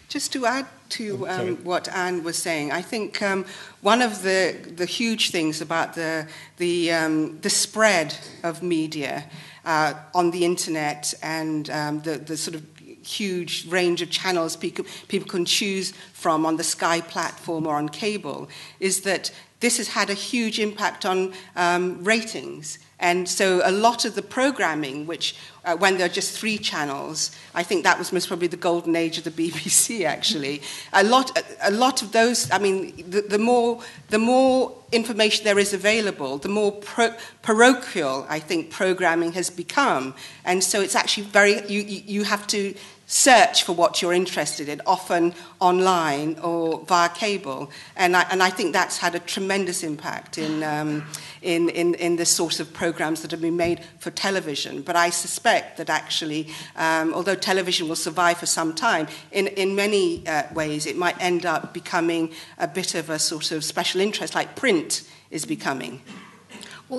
Just to add to what Anne was saying, I think one of the huge things about the spread of media on the internet and the sort of huge range of channels people can choose from on the Sky platform or on cable is that this has had a huge impact on ratings. And so a lot of the programming, which when there are just 3 channels, I think that was most probably the golden age of the BBC, actually. A lot of those, I mean, the more information there is available, the more parochial, I think, programming has become. And so it's actually you have to search for what you're interested in, often online or via cable. And I think that's had a tremendous impact in the sort of programs that have been made for television. But I suspect that actually, although television will survive for some time, in many ways it might end up becoming a bit of a sort of special interest, like print is becoming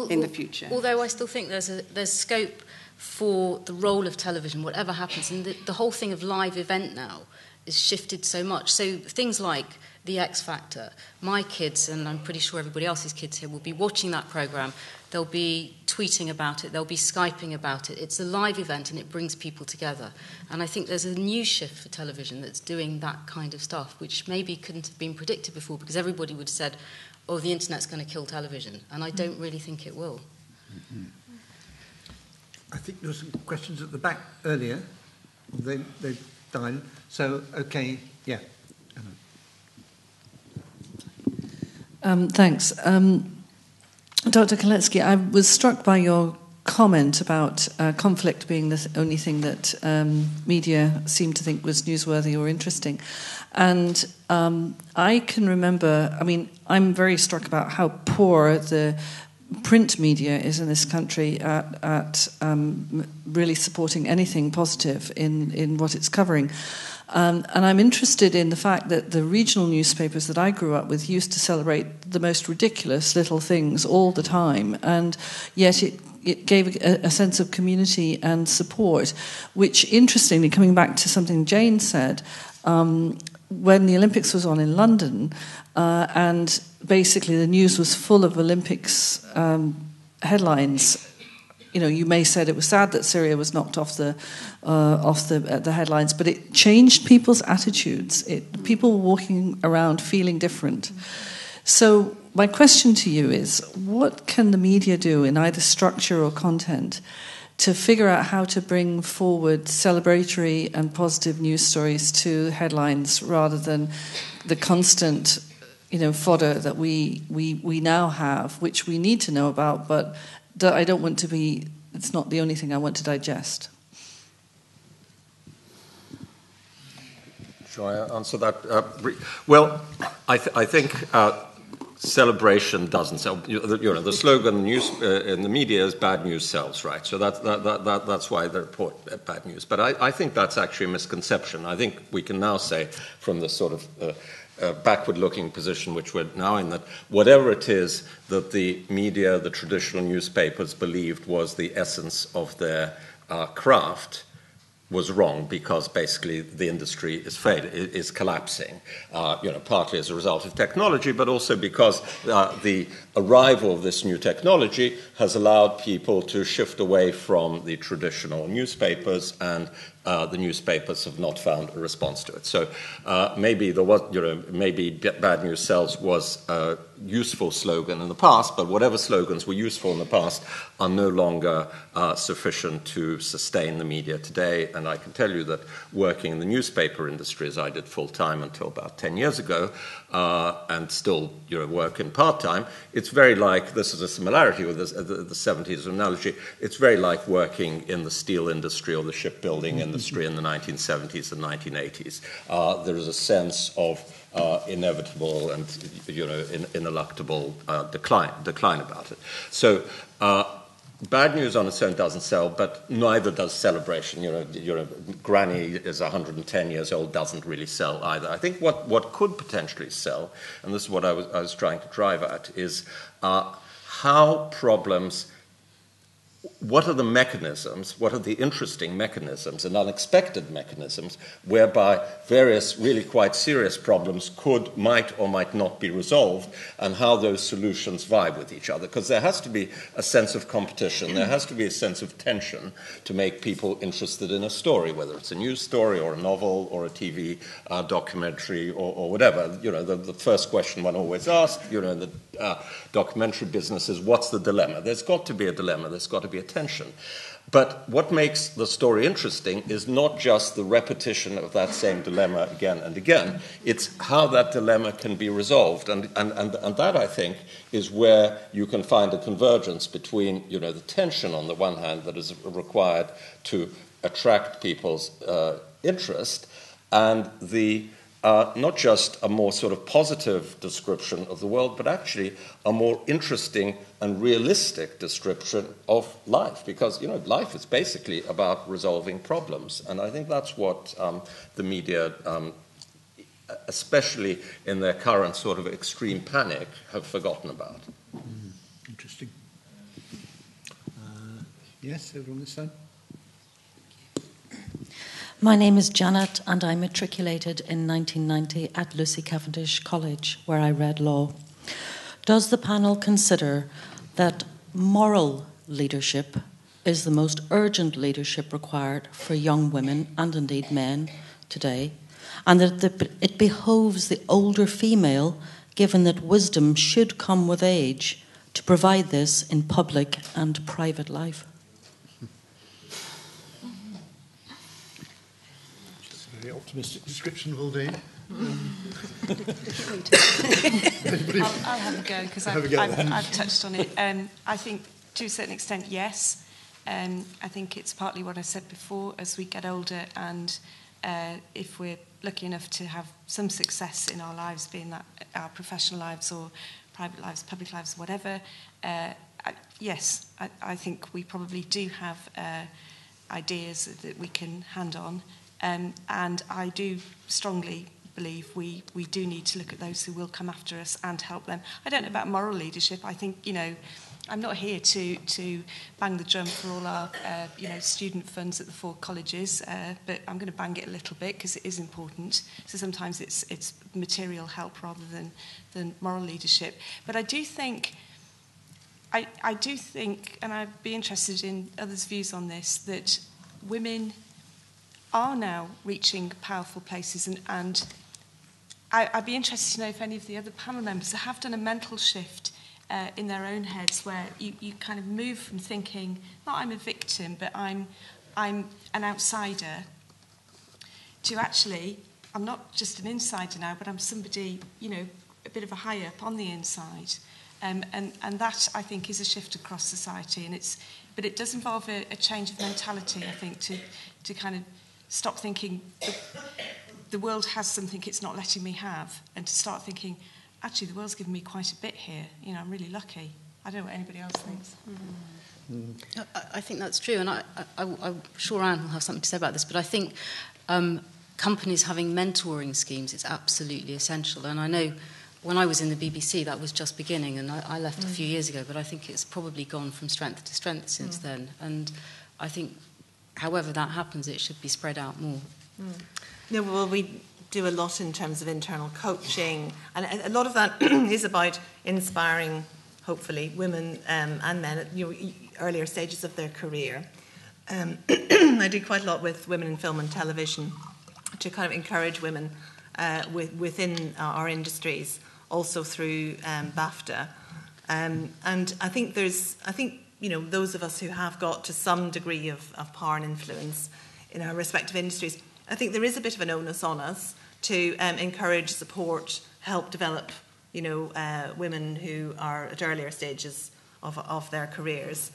in the future. Although I still think there's scope for the role of television, whatever happens. And the whole thing of live event now is shifted so much. So things like The X Factor, my kids, and I'm pretty sure everybody else's kids here, will be watching that programme. They'll be tweeting about it. They'll be Skyping about it. It's a live event and it brings people together. And I think there's a new shift for television that's doing that kind of stuff, which maybe couldn't have been predicted before because everybody would have said, oh, the internet's going to kill television. And I don't really think it will. Mm-hmm. I think there were some questions at the back earlier. They died. So, okay, yeah. Thanks. Dr. Koletsky, I was struck by your comment about conflict being the only thing that media seemed to think was newsworthy or interesting. And I can remember, I mean, I'm very struck about how poor the print media is in this country at really supporting anything positive in what it's covering. And I'm interested in the fact that the regional newspapers that I grew up with used to celebrate the most ridiculous little things all the time, and yet it gave a sense of community and support, which, interestingly, coming back to something Jane said, when the Olympics was on in London, and basically the news was full of Olympics headlines. You know, you may said it was sad that Syria was knocked off the headlines, but it changed people's attitudes. People were walking around feeling different. So my question to you is, what can the media do in either structure or content to figure out how to bring forward celebratory and positive news stories to headlines rather than the constant, fodder that we now have, which we need to know about, but that I don't want to be, it's not the only thing I want to digest. Shall I answer that? Well, I think celebration doesn't sell. The slogan in the media is "bad news sells," right? So that's why they report bad news. But I think that's actually a misconception. I think we can now say, from the sort of backward-looking position which we're now in, that whatever it is that the media, the traditional newspapers, believed was the essence of their craft was wrong, because basically the industry is collapsing, partly as a result of technology, but also because the arrival of this new technology has allowed people to shift away from the traditional newspapers and the newspapers have not found a response to it. So maybe there was, maybe Bad News Sells was a useful slogan in the past, but whatever slogans were useful in the past are no longer sufficient to sustain the media today. And I can tell you that working in the newspaper industry, as I did full-time until about 10 years ago, and still work in part-time, it's very like, this is a similarity with the 70s analogy, it's very like working in the steel industry or the shipbuilding industry in the 1970s and 1980s. There is a sense of inevitable and ineluctable decline about it. So Bad News on its own doesn't sell, but neither does Celebration. Granny is 110 years old, doesn't really sell either. I think what could potentially sell, and this is what I was trying to drive at, is how problems. What are the mechanisms, what are the interesting mechanisms and unexpected mechanisms whereby various really quite serious problems might or might not be resolved, and how those solutions vibe with each other? Because there has to be a sense of competition, there has to be a sense of tension to make people interested in a story, whether it's a news story or a novel or a TV documentary or whatever. The first question one always asks, in the documentary business is, what's the dilemma? There's got to be a dilemma, there's got to be a tension. But what makes the story interesting is not just the repetition of that same dilemma again and again, it's how that dilemma can be resolved. And that, I think, is where you can find a convergence between, the tension on the one hand that is required to attract people's interest, and the not just a more sort of positive description of the world, but actually a more interesting and realistic description of life. Because, life is basically about resolving problems. And I think that's what the media, especially in their current sort of extreme panic, have forgotten about. Interesting. Yes, over on this side. My name is Janet, and I matriculated in 1990 at Lucy Cavendish College, where I read law. Does the panel consider that moral leadership is the most urgent leadership required for young women, and indeed men, today, and that it behoves the older female, given that wisdom should come with age, to provide this in public and private life? Very optimistic description of Aldine. I'll have a go because I've touched on it. I think to a certain extent, yes. I think it's partly what I said before. As we get older, and if we're lucky enough to have some success in our lives, being that our professional lives or private lives, public lives, whatever, yes, I think we probably do have ideas that we can hand on. And I do strongly believe we do need to look at those who will come after us and help them. I don't know about moral leadership. I think, I'm not here to bang the drum for all our, student funds at the 4 colleges, but I'm going to bang it a little bit because it is important. So sometimes it's material help rather than moral leadership. But I do think, and I'd be interested in others' views on this, that women are now reaching powerful places, and I'd be interested to know if any of the other panel members have done a mental shift in their own heads where you kind of move from thinking, not I'm a victim, but I'm an outsider, to actually, I'm not just an insider now, but I'm somebody, a bit of a high up on the inside. And that, I think, is a shift across society, but it does involve a change of mentality, I think, to kind of stop thinking the world has something it's not letting me have, and to start thinking, actually, the world's given me quite a bit here. I'm really lucky. I don't know what anybody else thinks. I think that's true, and I'm sure Anne will have something to say about this, but I think companies having mentoring schemes is absolutely essential. And I know when I was in the BBC, that was just beginning, and I left a few years ago, but I think it's probably gone from strength to strength since then. And I think however that happens, it should be spread out more. No, well, we do a lot in terms of internal coaching, and a lot of that is about inspiring, hopefully, women and men at earlier stages of their career. I do quite a lot with women in film and television to kind of encourage women within our industries, also through BAFTA. And I think those of us who have got to some degree of power and influence in our respective industries, I think there is a bit of an onus on us to encourage, support, help develop, women who are at earlier stages of their careers.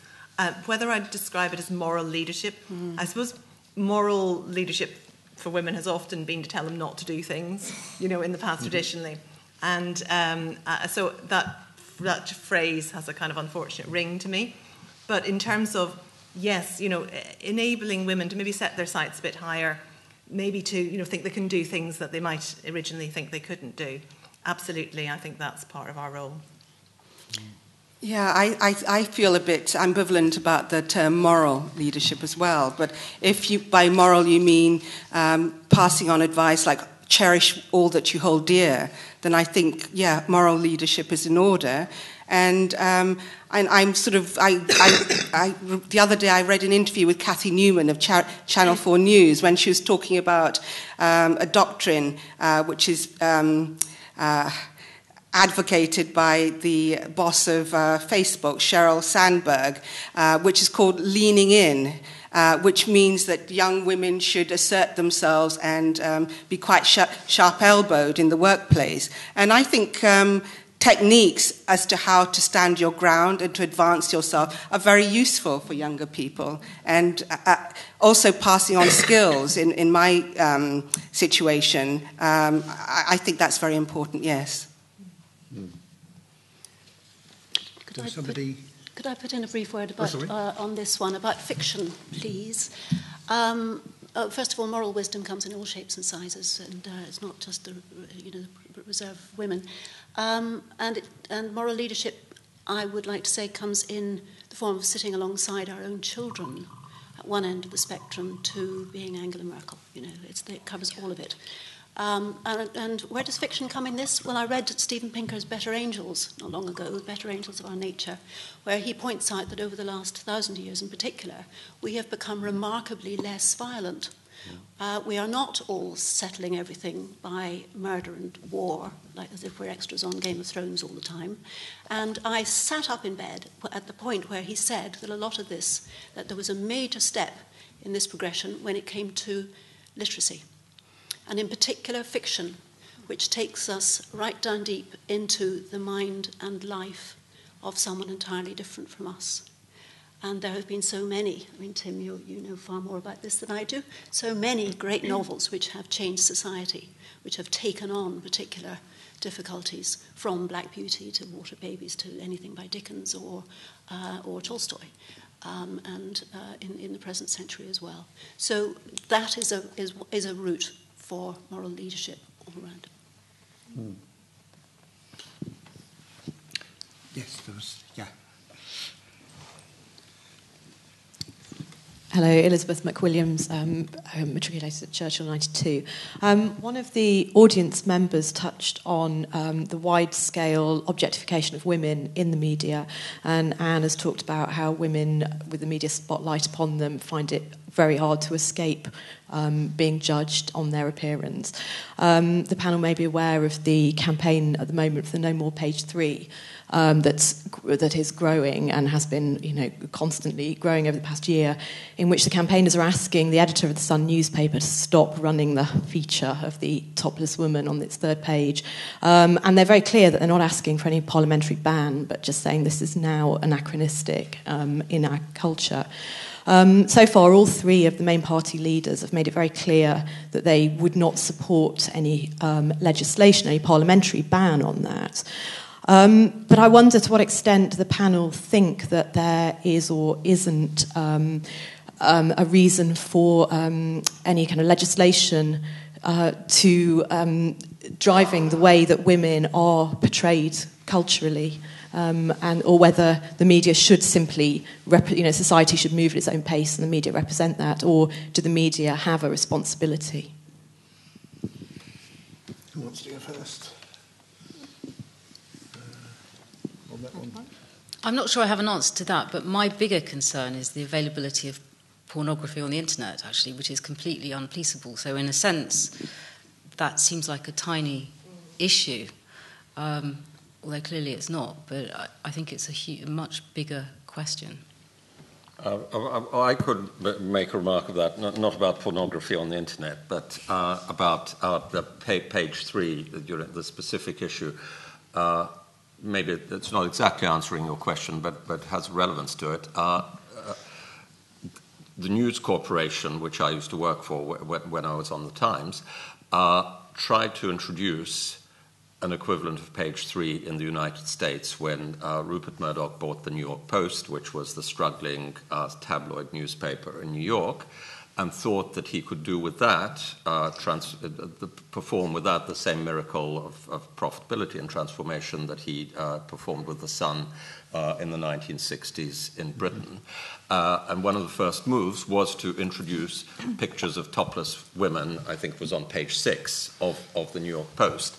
Whether I'd describe it as moral leadership, I suppose moral leadership for women has often been to tell them not to do things, in the past traditionally. And so that phrase has a kind of unfortunate ring to me. But in terms of, yes, enabling women to maybe set their sights a bit higher, maybe to, think they can do things that they might originally think they couldn't do. Absolutely, I think that's part of our role. Yeah, I feel a bit ambivalent about the term moral leadership as well. But if by moral you mean passing on advice like cherish all that you hold dear, then I think, moral leadership is in order. And I'm sort of, the other day I read an interview with Cathy Newman of Channel 4 News when she was talking about a doctrine which is advocated by the boss of Facebook, Sheryl Sandberg, which is called leaning in, which means that young women should assert themselves and be quite sharp-elbowed in the workplace. And I think techniques as to how to stand your ground and to advance yourself are very useful for younger people. And also passing on skills in my situation, I think that's very important, yes. Could I put in a brief word about on this one about fiction, please? First of all, moral wisdom comes in all shapes and sizes, and it's not just the reserved for women. And moral leadership, I would like to say, comes in the form of sitting alongside our own children at one end of the spectrum to being Angela Merkel. It covers all of it. And where does fiction come in this? Well, I read Steven Pinker's Better Angels not long ago, Better Angels of Our Nature, where he points out that over the last 1,000 years in particular, we have become remarkably less violent. We are not all settling everything by murder and war, like as if we're extras on Game of Thrones all the time. And I sat up in bed at the point where he said that a lot of this, that there was a major step in this progression when it came to literacy. And in particular fiction, which takes us right down deep into the mind and life of someone entirely different from us. And there have been so many, Tim, you know far more about this than I do, so many great novels which have changed society, which have taken on particular difficulties, from Black Beauty to Water Babies to anything by Dickens or Tolstoy. And in the present century as well. So that is a route for moral leadership all around. Yes, there was, Hello, Elizabeth McWilliams, matriculated at Churchill 92. One of the audience members touched on the wide-scale objectification of women in the media, and Anne has talked about how women, with the media spotlight upon them, find it very hard to escape being judged on their appearance. The panel may be aware of the campaign at the moment for the No More Page 3, that is growing and has been, constantly growing over the past year, in which the campaigners are asking the editor of the Sun newspaper to stop running the feature of the topless woman on its third page. And they're very clear that they're not asking for any parliamentary ban, but just saying this is now anachronistic in our culture. So far, all three of the main party leaders have made it very clear that they would not support any legislation, any parliamentary ban on that. But I wonder to what extent the panel think that there is or isn't a reason for any kind of legislation to driving the way that women are portrayed culturally, or whether the media should simply, society should move at its own pace and the media represent that, or do the media have a responsibility? Who wants to go first? On that one. I'm not sure I have an answer to that, but my bigger concern is the availability of pornography on the internet, actually, which is completely unpoliceable. So in a sense, that seems like a tiny issue, although clearly it's not, but I think it's a much bigger question. I could make a remark of that, not about pornography on the internet, but about the page 3, the specific issue. Maybe it's not exactly answering your question, but has relevance to it. The News Corporation, which I used to work for when I was on the Times, tried to introduce an equivalent of page 3 in the United States when Rupert Murdoch bought the New York Post, which was the struggling tabloid newspaper in New York, and thought that he could do with that, perform with that the same miracle of profitability and transformation that he performed with the Sun in the 1960s in Britain. And one of the first moves was to introduce pictures of topless women. I think it was on page 6 of the New York Post.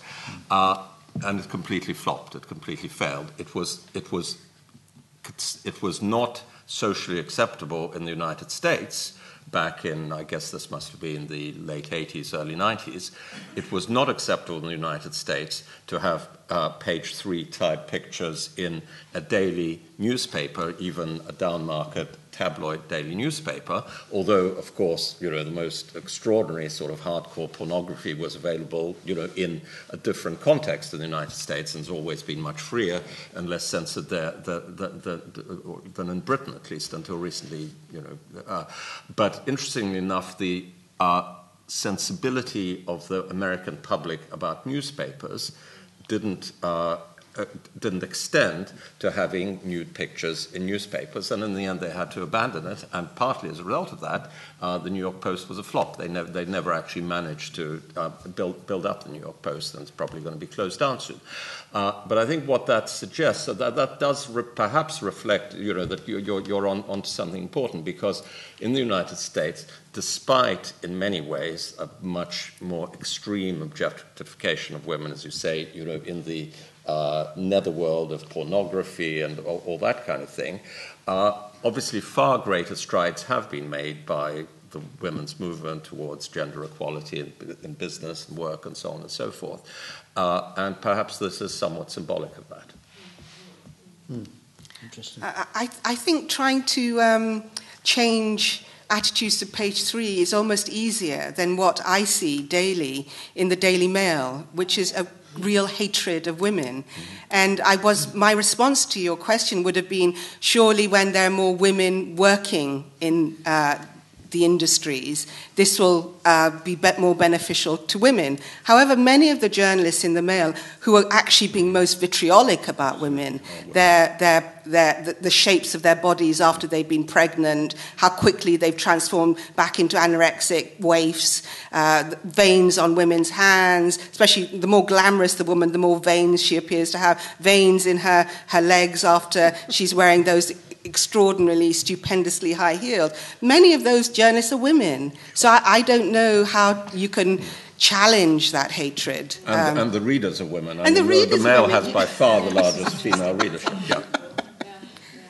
And it completely flopped. It completely failed. It was not socially acceptable in the United States back in, I guess this must have been the late 80s, early 90s. It was not acceptable in the United States to have page 3 type pictures in a daily newspaper, even a down-market tabloid daily newspaper, although, of course, the most extraordinary sort of hardcore pornography was available, in a different context in the United States, and has always been much freer and less censored there than in Britain, at least until recently, But interestingly enough, the sensibility of the American public about newspapers didn't extend to having nude pictures in newspapers, and in the end they had to abandon it, and partly as a result of that, the New York Post was a flop. They never actually managed to build up the New York Post, and it's probably going to be closed down soon. But I think what that suggests, that does perhaps reflect, that you're onto something important, because in the United States, despite, in many ways, a much more extreme objectification of women, as you say, in the netherworld of pornography and all that kind of thing, obviously far greater strides have been made by the women's movement towards gender equality in business and work and so on and so forth. And perhaps this is somewhat symbolic of that. Interesting. I think trying to change attitudes to page 3 is almost easier than what I see daily in the Daily Mail, which is a real hatred of women. And my response to your question would have been, surely when there are more women working in the industries, this will be more beneficial to women. However, many of the journalists in the Mail who are actually being most vitriolic about women, the shapes of their bodies after they've been pregnant, how quickly they've transformed back into anorexic waifs, veins on women's hands, especially the more glamorous the woman, the more veins she appears to have, veins in her legs after she's wearing those extraordinarily, stupendously high heeled. Many of those journalists are women. So I don't know how you can challenge that hatred. And the readers are women. The Mail has by far the largest female readership. Yeah.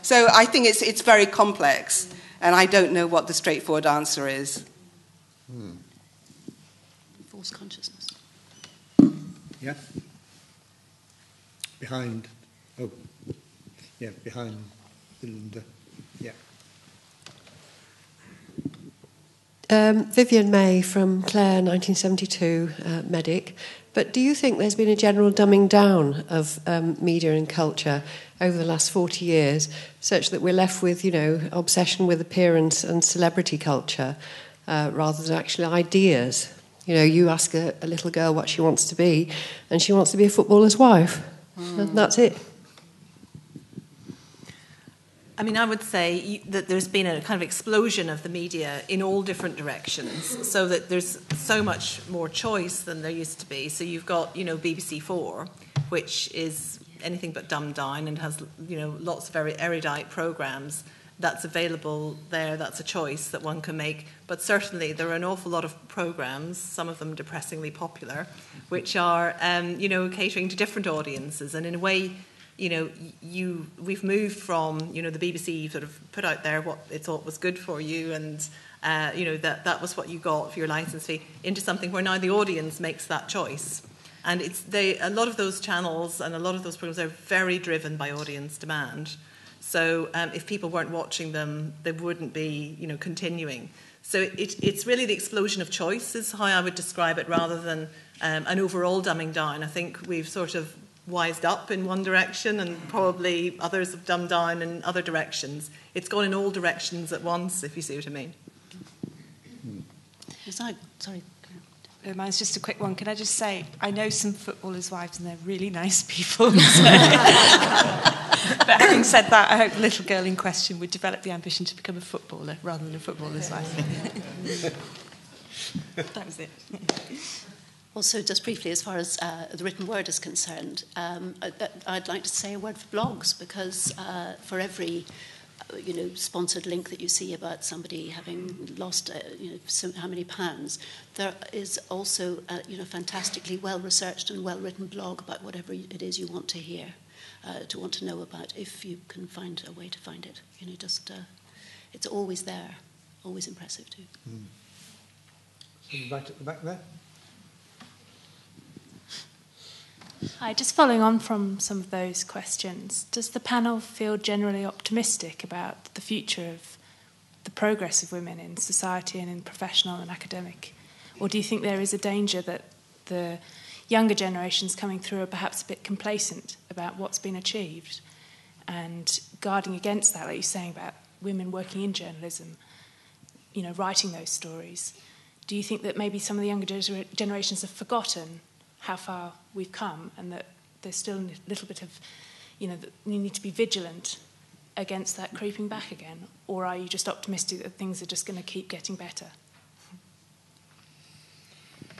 So I think it's very complex, and I don't know what the straightforward answer is. False consciousness. Yeah. Behind Linda. Yeah. Vivian May from Clare, 1972, medic. But do you think there's been a general dumbing down of media and culture over the last 40 years, such that we're left with, obsession with appearance and celebrity culture rather than actually ideas? You ask a little girl what she wants to be, and she wants to be a footballer's wife. And that's it. I mean, I would say that there's been a kind of explosion of the media in all different directions, so that there's so much more choice than there used to be. So you've got, BBC4, which is anything but dumbed down and has, lots of very erudite programmes. That's available there. That's a choice that one can make. But certainly there are an awful lot of programmes, some of them depressingly popular, which are, catering to different audiences. And in a way, we've moved from, the BBC sort of put out there what it thought was good for you, and that was what you got for your licence fee, into something where now the audience makes that choice. And a lot of those channels and a lot of those programs are very driven by audience demand. So if people weren't watching them, they wouldn't be, continuing. So it's really the explosion of choice is how I would describe it, rather than an overall dumbing down. I think we've sort of wised up in one direction, and probably others have dumbed down in other directions. It's gone in all directions at once, if you see what I mean. Sorry. Mine's just a quick one. Can I just say, I know some footballers' wives and they're really nice people. So. But having said that, I hope the little girl in question would develop the ambition to become a footballer rather than a footballer's wife. That was it. Also, just briefly, as far as the written word is concerned, I'd like to say a word for blogs, because for every sponsored link that you see about somebody having lost, so how many pounds, there is also fantastically well-researched and well-written blog about whatever it is you want to hear, to want to know about, if you can find a way to find it. It's always there, always impressive too. Right at the back there. Hi, just following on from some of those questions, does the panel feel generally optimistic about the future of the progress of women in society and in professional and academic? Or do you think there is a danger that the younger generations coming through are perhaps a bit complacent about what's been achieved, and guarding against that, like you're saying about women working in journalism, writing those stories? Do you think that maybe some of the younger generations have forgotten how far we've come, and that there's still a little bit of, that you need to be vigilant against that creeping back again? Or are you just optimistic that things are just going to keep getting better?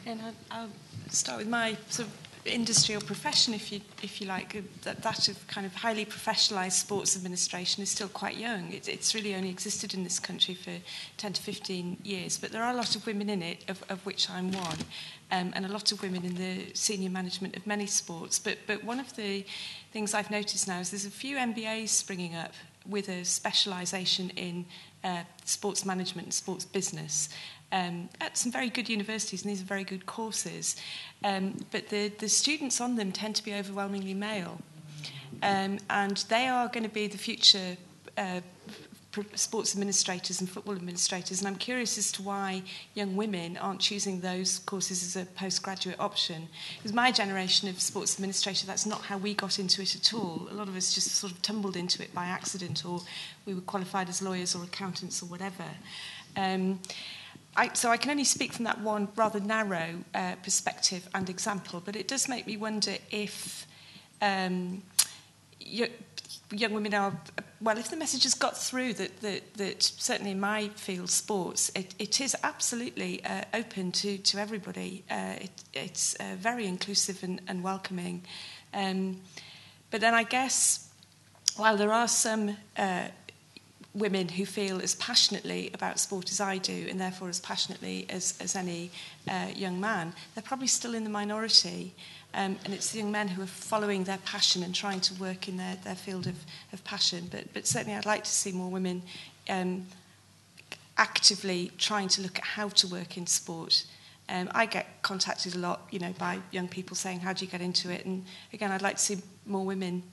And I'll start with my sort of industry or profession, if you like. That of kind of highly professionalised sports administration is still quite young. It's really only existed in this country for 10 to 15 years, but there are a lot of women in it, of which I'm one, and a lot of women in the senior management of many sports. But one of the things I've noticed now is there's a few MBAs springing up with a specialisation in sports management and sports business, at some very good universities, and these are very good courses. But the students on them tend to be overwhelmingly male. And they are going to be the future sports administrators and football administrators. And I'm curious as to why young women aren't choosing those courses as a postgraduate option. Because my generation of sports administrator, that's not how we got into it at all. A lot of us just sort of tumbled into it by accident, or we were qualified as lawyers or accountants or whatever. So I can only speak from that one rather narrow perspective and example, but it does make me wonder if young women are, well, if the message has got through that certainly in my field, sports, it is absolutely open to everybody. It's very inclusive and welcoming. But then I guess, while there are some women who feel as passionately about sport as I do, and therefore as passionately as any young man, they're probably still in the minority. And it's the young men who are following their passion and trying to work in their field of passion. But certainly I'd like to see more women actively trying to look at how to work in sport. I get contacted a lot, by young people saying, how do you get into it? And again, I'd like to see more women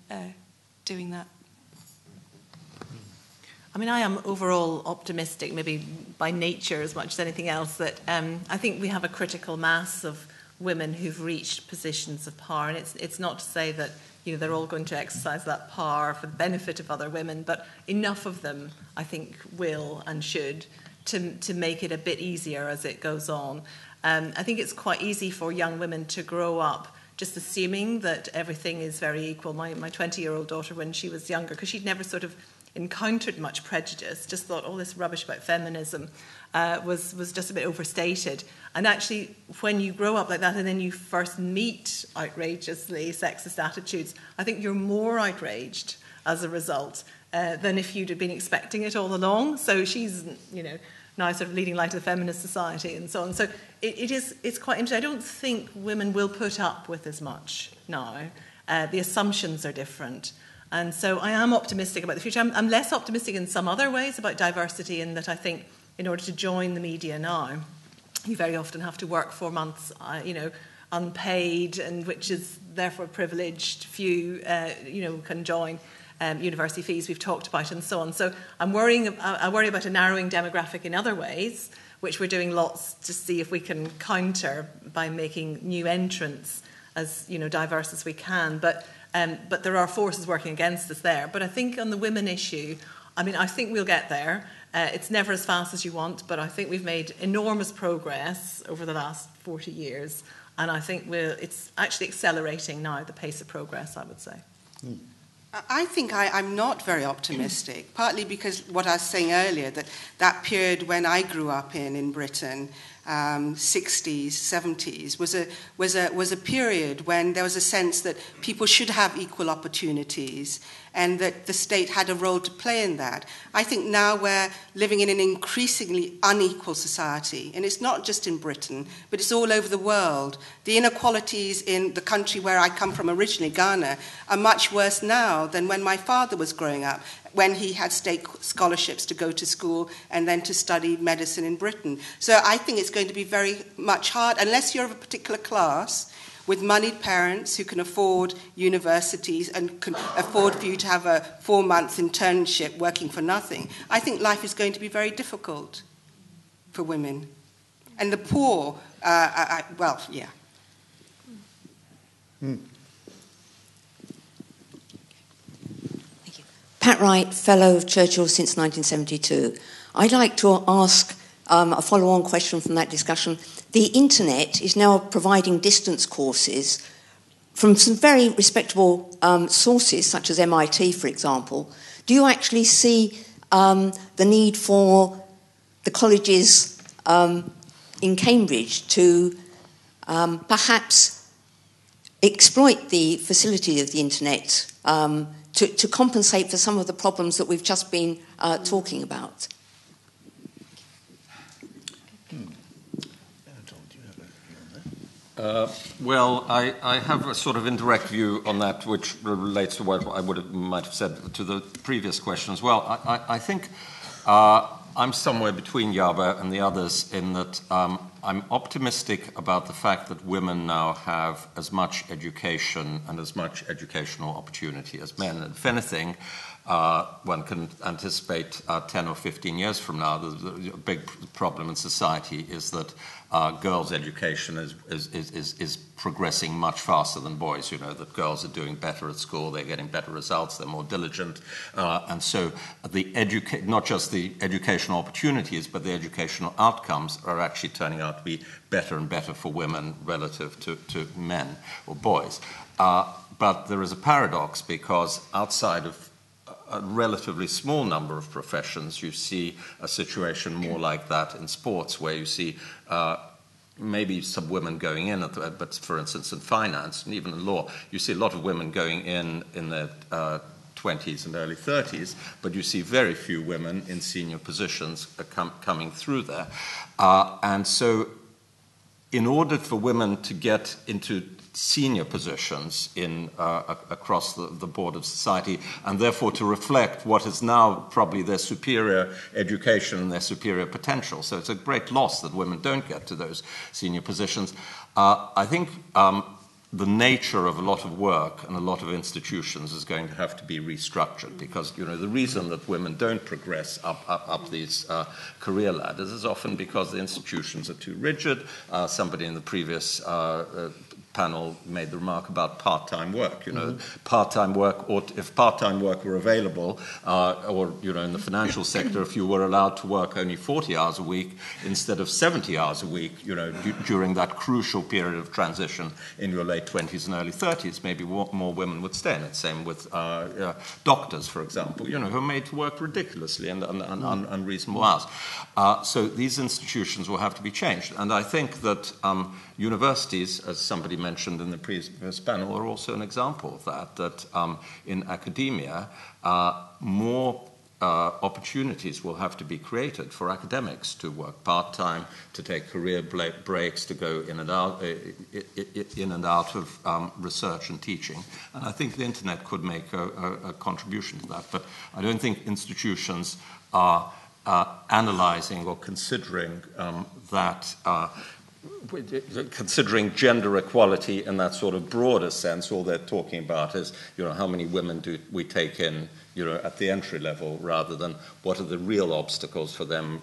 doing that. I mean, I am overall optimistic, maybe by nature as much as anything else, that I think we have a critical mass of women who've reached positions of power. And it's not to say that they're all going to exercise that power for the benefit of other women, but enough of them, I think, will and should to make it a bit easier as it goes on. I think it's quite easy for young women to grow up just assuming that everything is very equal. My 20-year-old daughter, when she was younger, because she'd never sort of encountered much prejudice, just thought all this rubbish about feminism was just a bit overstated. And actually, when you grow up like that and then you first meet outrageously sexist attitudes, I think you're more outraged as a result than if you'd have been expecting it all along. So she's, now sort of leading light of the feminist society and so on. So it's quite interesting. I don't think women will put up with as much now. the assumptions are different. And so I am optimistic about the future. I'm less optimistic in some other ways about diversity, in that I think in order to join the media now, you very often have to work 4 months, unpaid, and which is therefore privileged. Few, can join. University fees we've talked about, and so on. So I worry about a narrowing demographic in other ways, which we're doing lots to see if we can counter by making new entrants as diverse as we can. But there are forces working against us there. But I think on the women issue, I think we'll get there. It's never as fast as you want, but I think we've made enormous progress over the last 40 years, and I think it's actually accelerating now, the pace of progress, I would say. I think I'm not very optimistic, partly because what I was saying earlier, that period when I grew up in Britain, 60s, 70s, was a period when there was a sense that people should have equal opportunities and that the state had a role to play in that. I think now we're living in an increasingly unequal society, and it's not just in Britain, but it's all over the world. The inequalities in the country where I come from originally, Ghana, are much worse now than when my father was growing up, when he had state scholarships to go to school and then to study medicine in Britain. So I think it's going to be very much hard, unless you're of a particular class with moneyed parents who can afford universities and can afford for you to have a 4-month internship working for nothing. I think life is going to be very difficult for women. And the poor, yeah. Pat Wright, Fellow of Churchill since 1972. I'd like to ask a follow-on question from that discussion. The internet is now providing distance courses from some very respectable sources, such as MIT, for example. Do you actually see the need for the colleges in Cambridge to perhaps exploit the facility of the internet to compensate for some of the problems that we've just been talking about? Well, I have a sort of indirect view on that, which relates to what I might have said to the previous question as well. I think I'm somewhere between Yaba and the others in that I'm optimistic about the fact that women now have as much education and as much educational opportunity as men. And if anything, one can anticipate 10 or 15 years from now, the big problem in society is that girls' education is progressing much faster than boys. That girls are doing better at school, they're getting better results, they're more diligent. And so not just the educational opportunities, but the educational outcomes are actually turning out to be better and better for women relative to men or boys. But there is a paradox, because outside of a relatively small number of professions, you see a situation more like that in sports, where you see maybe some women going in, but for instance in finance and even in law, you see a lot of women going in their 20s and early 30s, but you see very few women in senior positions coming through there. And so in order for women to get into senior positions across the board of society, and therefore to reflect what is now probably their superior education and their superior potential. So it's a great loss that women don't get to those senior positions. I think the nature of a lot of work and a lot of institutions is going to have to be restructured, because the reason that women don't progress up these career ladders is often because the institutions are too rigid. Somebody in the previous panel made the remark about part-time work. Part-time work, or if part-time work were available, or in the financial sector, if you were allowed to work only 40 hours a week instead of 70 hours a week, during that crucial period of transition in your late 20s and early 30s, maybe more women would stay in it. Same with doctors, for example, who are made to work ridiculously and unreasonable hours. So these institutions will have to be changed. And I think that universities, as somebody mentioned in the previous panel, are also an example of that in academia, more opportunities will have to be created for academics to work part-time, to take career breaks, to go in and out of research and teaching. And I think the internet could make a contribution to that. But I don't think institutions are analysing or considering considering gender equality in that sort of broader sense. All they're talking about is, how many women do we take in, at the entry level, rather than what are the real obstacles for them,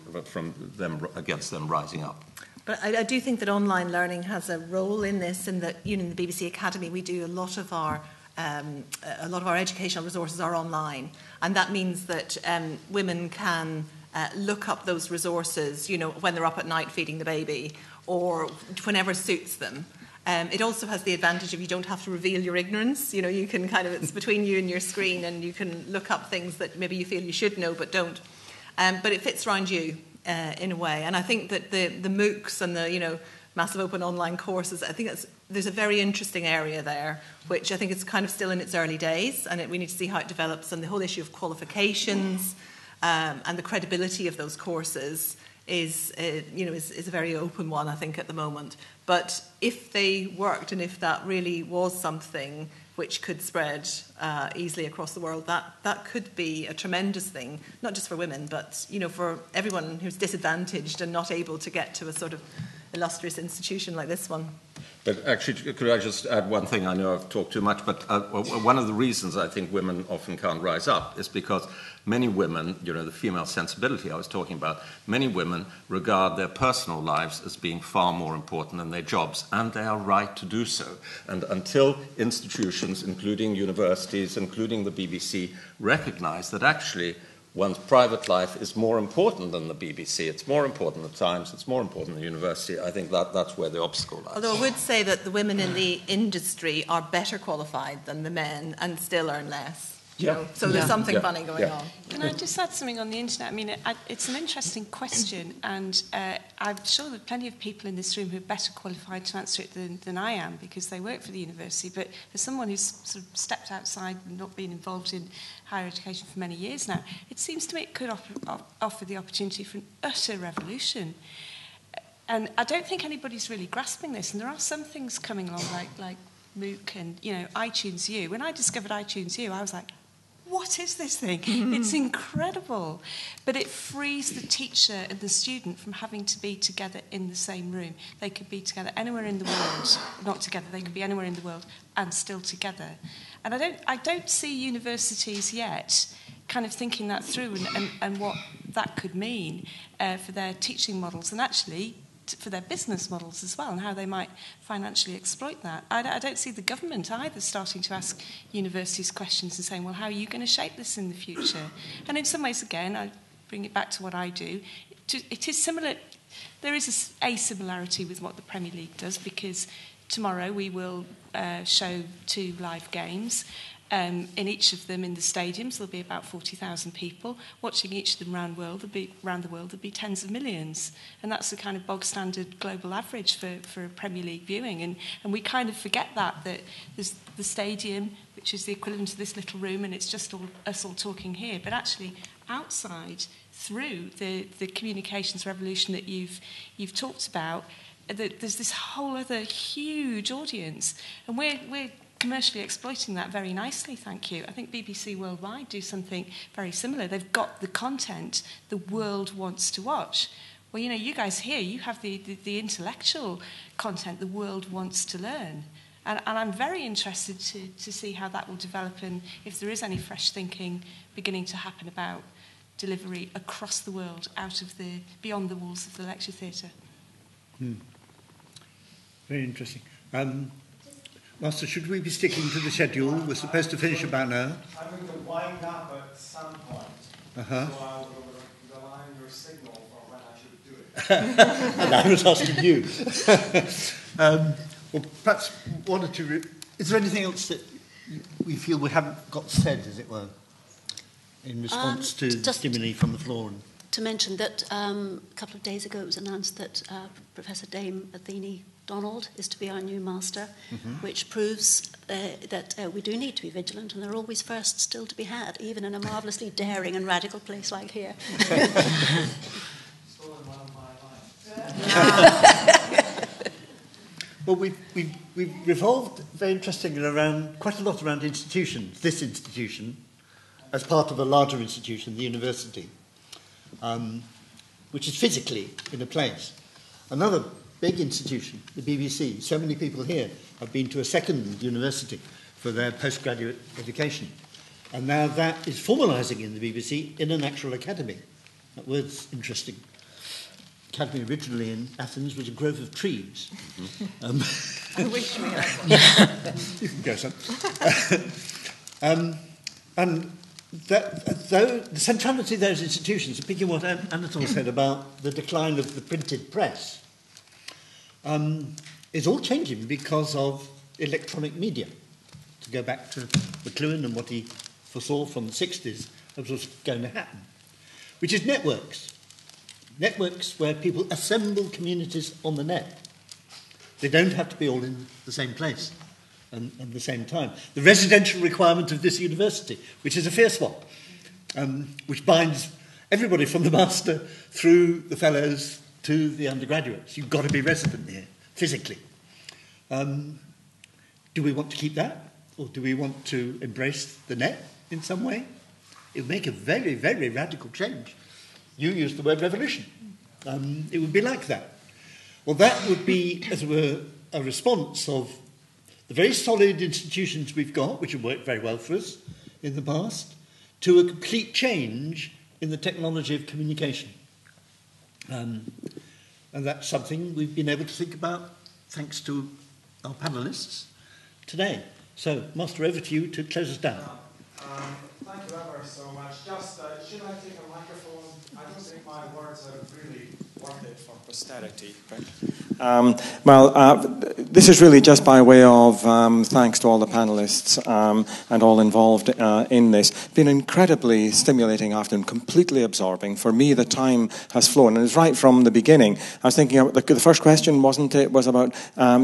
against them rising up. But I do think that online learning has a role in this, in that, in the BBC Academy, we do a lot of our educational resources are online, and that means that women can look up those resources, when they're up at night feeding the baby, or whenever suits them. It also has the advantage of you don't have to reveal your ignorance. You can it's between you and your screen, and you can look up things that maybe you feel you should know but don't. But it fits around you in a way. And I think that the MOOCs and the massive open online courses, I think there's a very interesting area there, which I think is kind of still in its early days, and we need to see how it develops. And the whole issue of qualifications and the credibility of those courses is a very open one, I think, at the moment. But if they worked, and if that really was something which could spread easily across the world, that could be a tremendous thing, not just for women, but for everyone who's disadvantaged and not able to get to a sort of illustrious institution like this one. But actually, could I just add one thing? I know I've talked too much, but one of the reasons I think women often can't rise up is because many women, the female sensibility I was talking about, many women regard their personal lives as being far more important than their jobs, and they are right to do so. And until institutions, including universities, including the BBC, recognise that actually one's private life is more important than the BBC, it's more important than the Times, it's more important than the university, I think that's where the obstacle lies. Although I would say that the women in the industry are better qualified than the men and still earn less. So there's something funny going on. Can I just add something on the internet? I mean, it's an interesting question, and I'm sure there are plenty of people in this room who are better qualified to answer it than I am, because they work for the university. But for someone who's sort of stepped outside and not been involved in higher education for many years now, it seems to me it could offer the opportunity for an utter revolution. And I don't think anybody's really grasping this. And there are some things coming along, like MOOC and iTunes U. When I discovered iTunes U, I was like, what is this thing? It's incredible. But it frees the teacher and the student from having to be together in the same room. They could be together anywhere in the world, not together, they could be anywhere in the world and still together. And I don't see universities yet kind of thinking that through and what that could mean for their teaching models, and actually for their business models as well, and how they might financially exploit that. I don't see the government either starting to ask universities questions and saying, well, how are you going to shape this in the future? And in some ways, again, I bring it back to what I do. It is similar. There is a similarity with what the Premier League does, because tomorrow we will show 2 live games. In each of them in the stadiums, there'll be about 40,000 people. Watching each of them around the world, there'll be tens of millions. And that's the kind of bog-standard global average for a Premier League viewing. And we kind of forget that there's the stadium, which is the equivalent of this little room, and it's just us all talking here. But actually, outside, through the communications revolution that you've talked about, there's this whole other huge audience. And we're commercially exploiting that very nicely, thank you. I think BBC Worldwide do something very similar. They've got the content the world wants to watch. Well, you guys here, you have the intellectual content the world wants to learn. And I'm very interested to see how that will develop, and if there is any fresh thinking beginning to happen about delivery across the world, beyond the walls of the lecture theatre. Very interesting. Master, should we be sticking to the schedule? We're supposed to finish about now. I'm going to wind up at some point. So I'll rely on your signal for when I should do it. And I was asking you. Well, perhaps one or two... Is there anything else that we feel we haven't got said, as it were, in response to the stimuli from the floor? To mention that a couple of days ago it was announced that Professor Dame Athene Donald is to be our new master, which proves that we do need to be vigilant, and there are always firsts still to be had, even in a marvellously daring and radical place like here. Well, we've revolved very interestingly around quite a lot around institutions. This institution, as part of a larger institution, the university, which is physically in a place. Another big institution, the BBC. So many people here have been to a second university for their postgraduate education. And now that is formalising in the BBC in an actual academy. That word's interesting. Academy originally in Athens was a grove of trees. I wish we had one. You can go, son. And though the centrality of those institutions, picking what Anatole said about the decline of the printed press, is all changing because of electronic media. To go back to McLuhan and what he foresaw from the 60s, that was going to happen, which is networks. Networks where people assemble communities on the net. They don't have to be all in the same place and at the same time. The residential requirement of this university, which is a fierce one, which binds everybody from the master through the fellows to the undergraduates. You've got to be resident here, physically. Do we want to keep that? Or do we want to embrace the net in some way? It would make a very, very radical change. You used the word revolution. It would be like that. Well, that would be, as it were, a response of the very solid institutions we've got, which have worked very well for us in the past, to a complete change in the technology of communication. And that's something we've been able to think about thanks to our panellists today. So, Master, over to you to close us down. Thank you ever so much. Just, should I take a microphone? I don't think my words are really worth it for posterity. This is really just by way of thanks to all the panellists and all involved in this. It's been incredibly stimulating afternoon, completely absorbing. For me, the time has flown, and it's right from the beginning. I was thinking about the first question, wasn't it, was about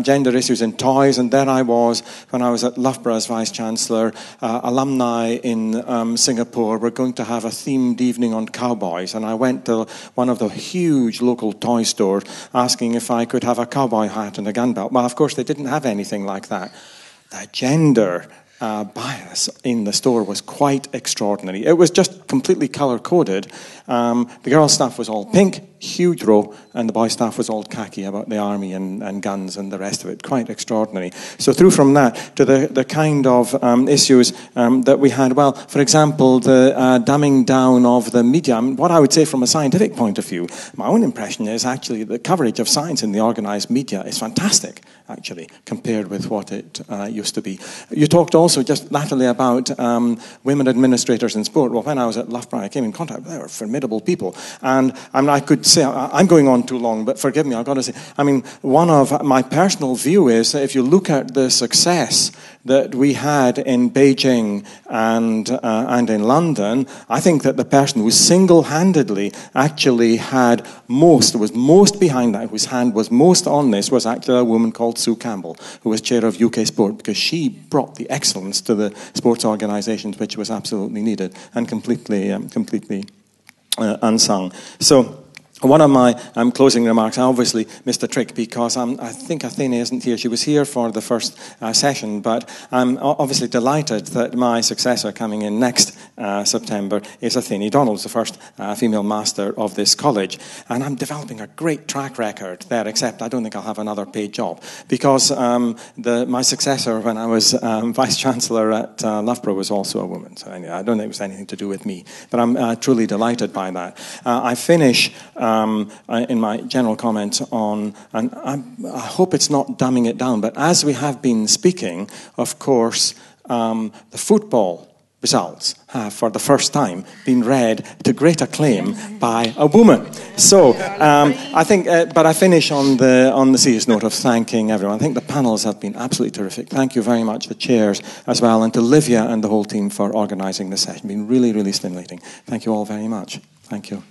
gender issues in toys, and there I was when I was at Loughborough as Vice-Chancellor. Alumni in Singapore were going to have a themed evening on cowboys, and I went to one of the huge local toy stores asking if I could have a cowboy hat and a gun belt. Well, of course, they didn't have anything like that. The gender bias in the store was quite extraordinary. It was just completely colour-coded. The girls' stuff was all pink, huge row, and the boys' stuff was all khaki about the army and guns and the rest of it. Quite extraordinary. So through from that to the kind of issues that we had, well, for example, the dumbing down of the media. I mean, what I would say from a scientific point of view, my own impression is actually the coverage of science in the organised media is fantastic, actually, compared with what it used to be. You talked also just latterly about women administrators in sport. Well, when I was at Loughborough, I came in contact with, they were formidable people. And I mean, I could say, I'm going on too long, but forgive me, I've got to say, I mean, one of my personal view is that if you look at the success that we had in Beijing and in London, I think that the person who single-handedly actually had most, was most behind that, whose hand was most on this, was actually a woman called Sue Campbell, who was chair of UK Sport, because she brought the excellence to the sports organisations, which was absolutely needed and completely unsung. So, one of my closing remarks, I obviously missed a trick because I think Athene isn't here. She was here for the first session, but I'm obviously delighted that my successor coming in next September is Athene Donald, the first female master of this college. And I'm developing a great track record there, except I don't think I'll have another paid job because my successor when I was Vice-Chancellor at Loughborough was also a woman. So anyway, I don't think it was anything to do with me, but I'm truly delighted by that. I finish in my general comment on, and I hope it's not dumbing it down, but as we have been speaking, of course, the football results have, for the first time, been read to great acclaim by a woman. So I think, but I finish on the serious note of thanking everyone. I think the panels have been absolutely terrific. Thank you very much, the chairs as well, and to Livia and the whole team for organising this session. It's been really, really stimulating. Thank you all very much. Thank you.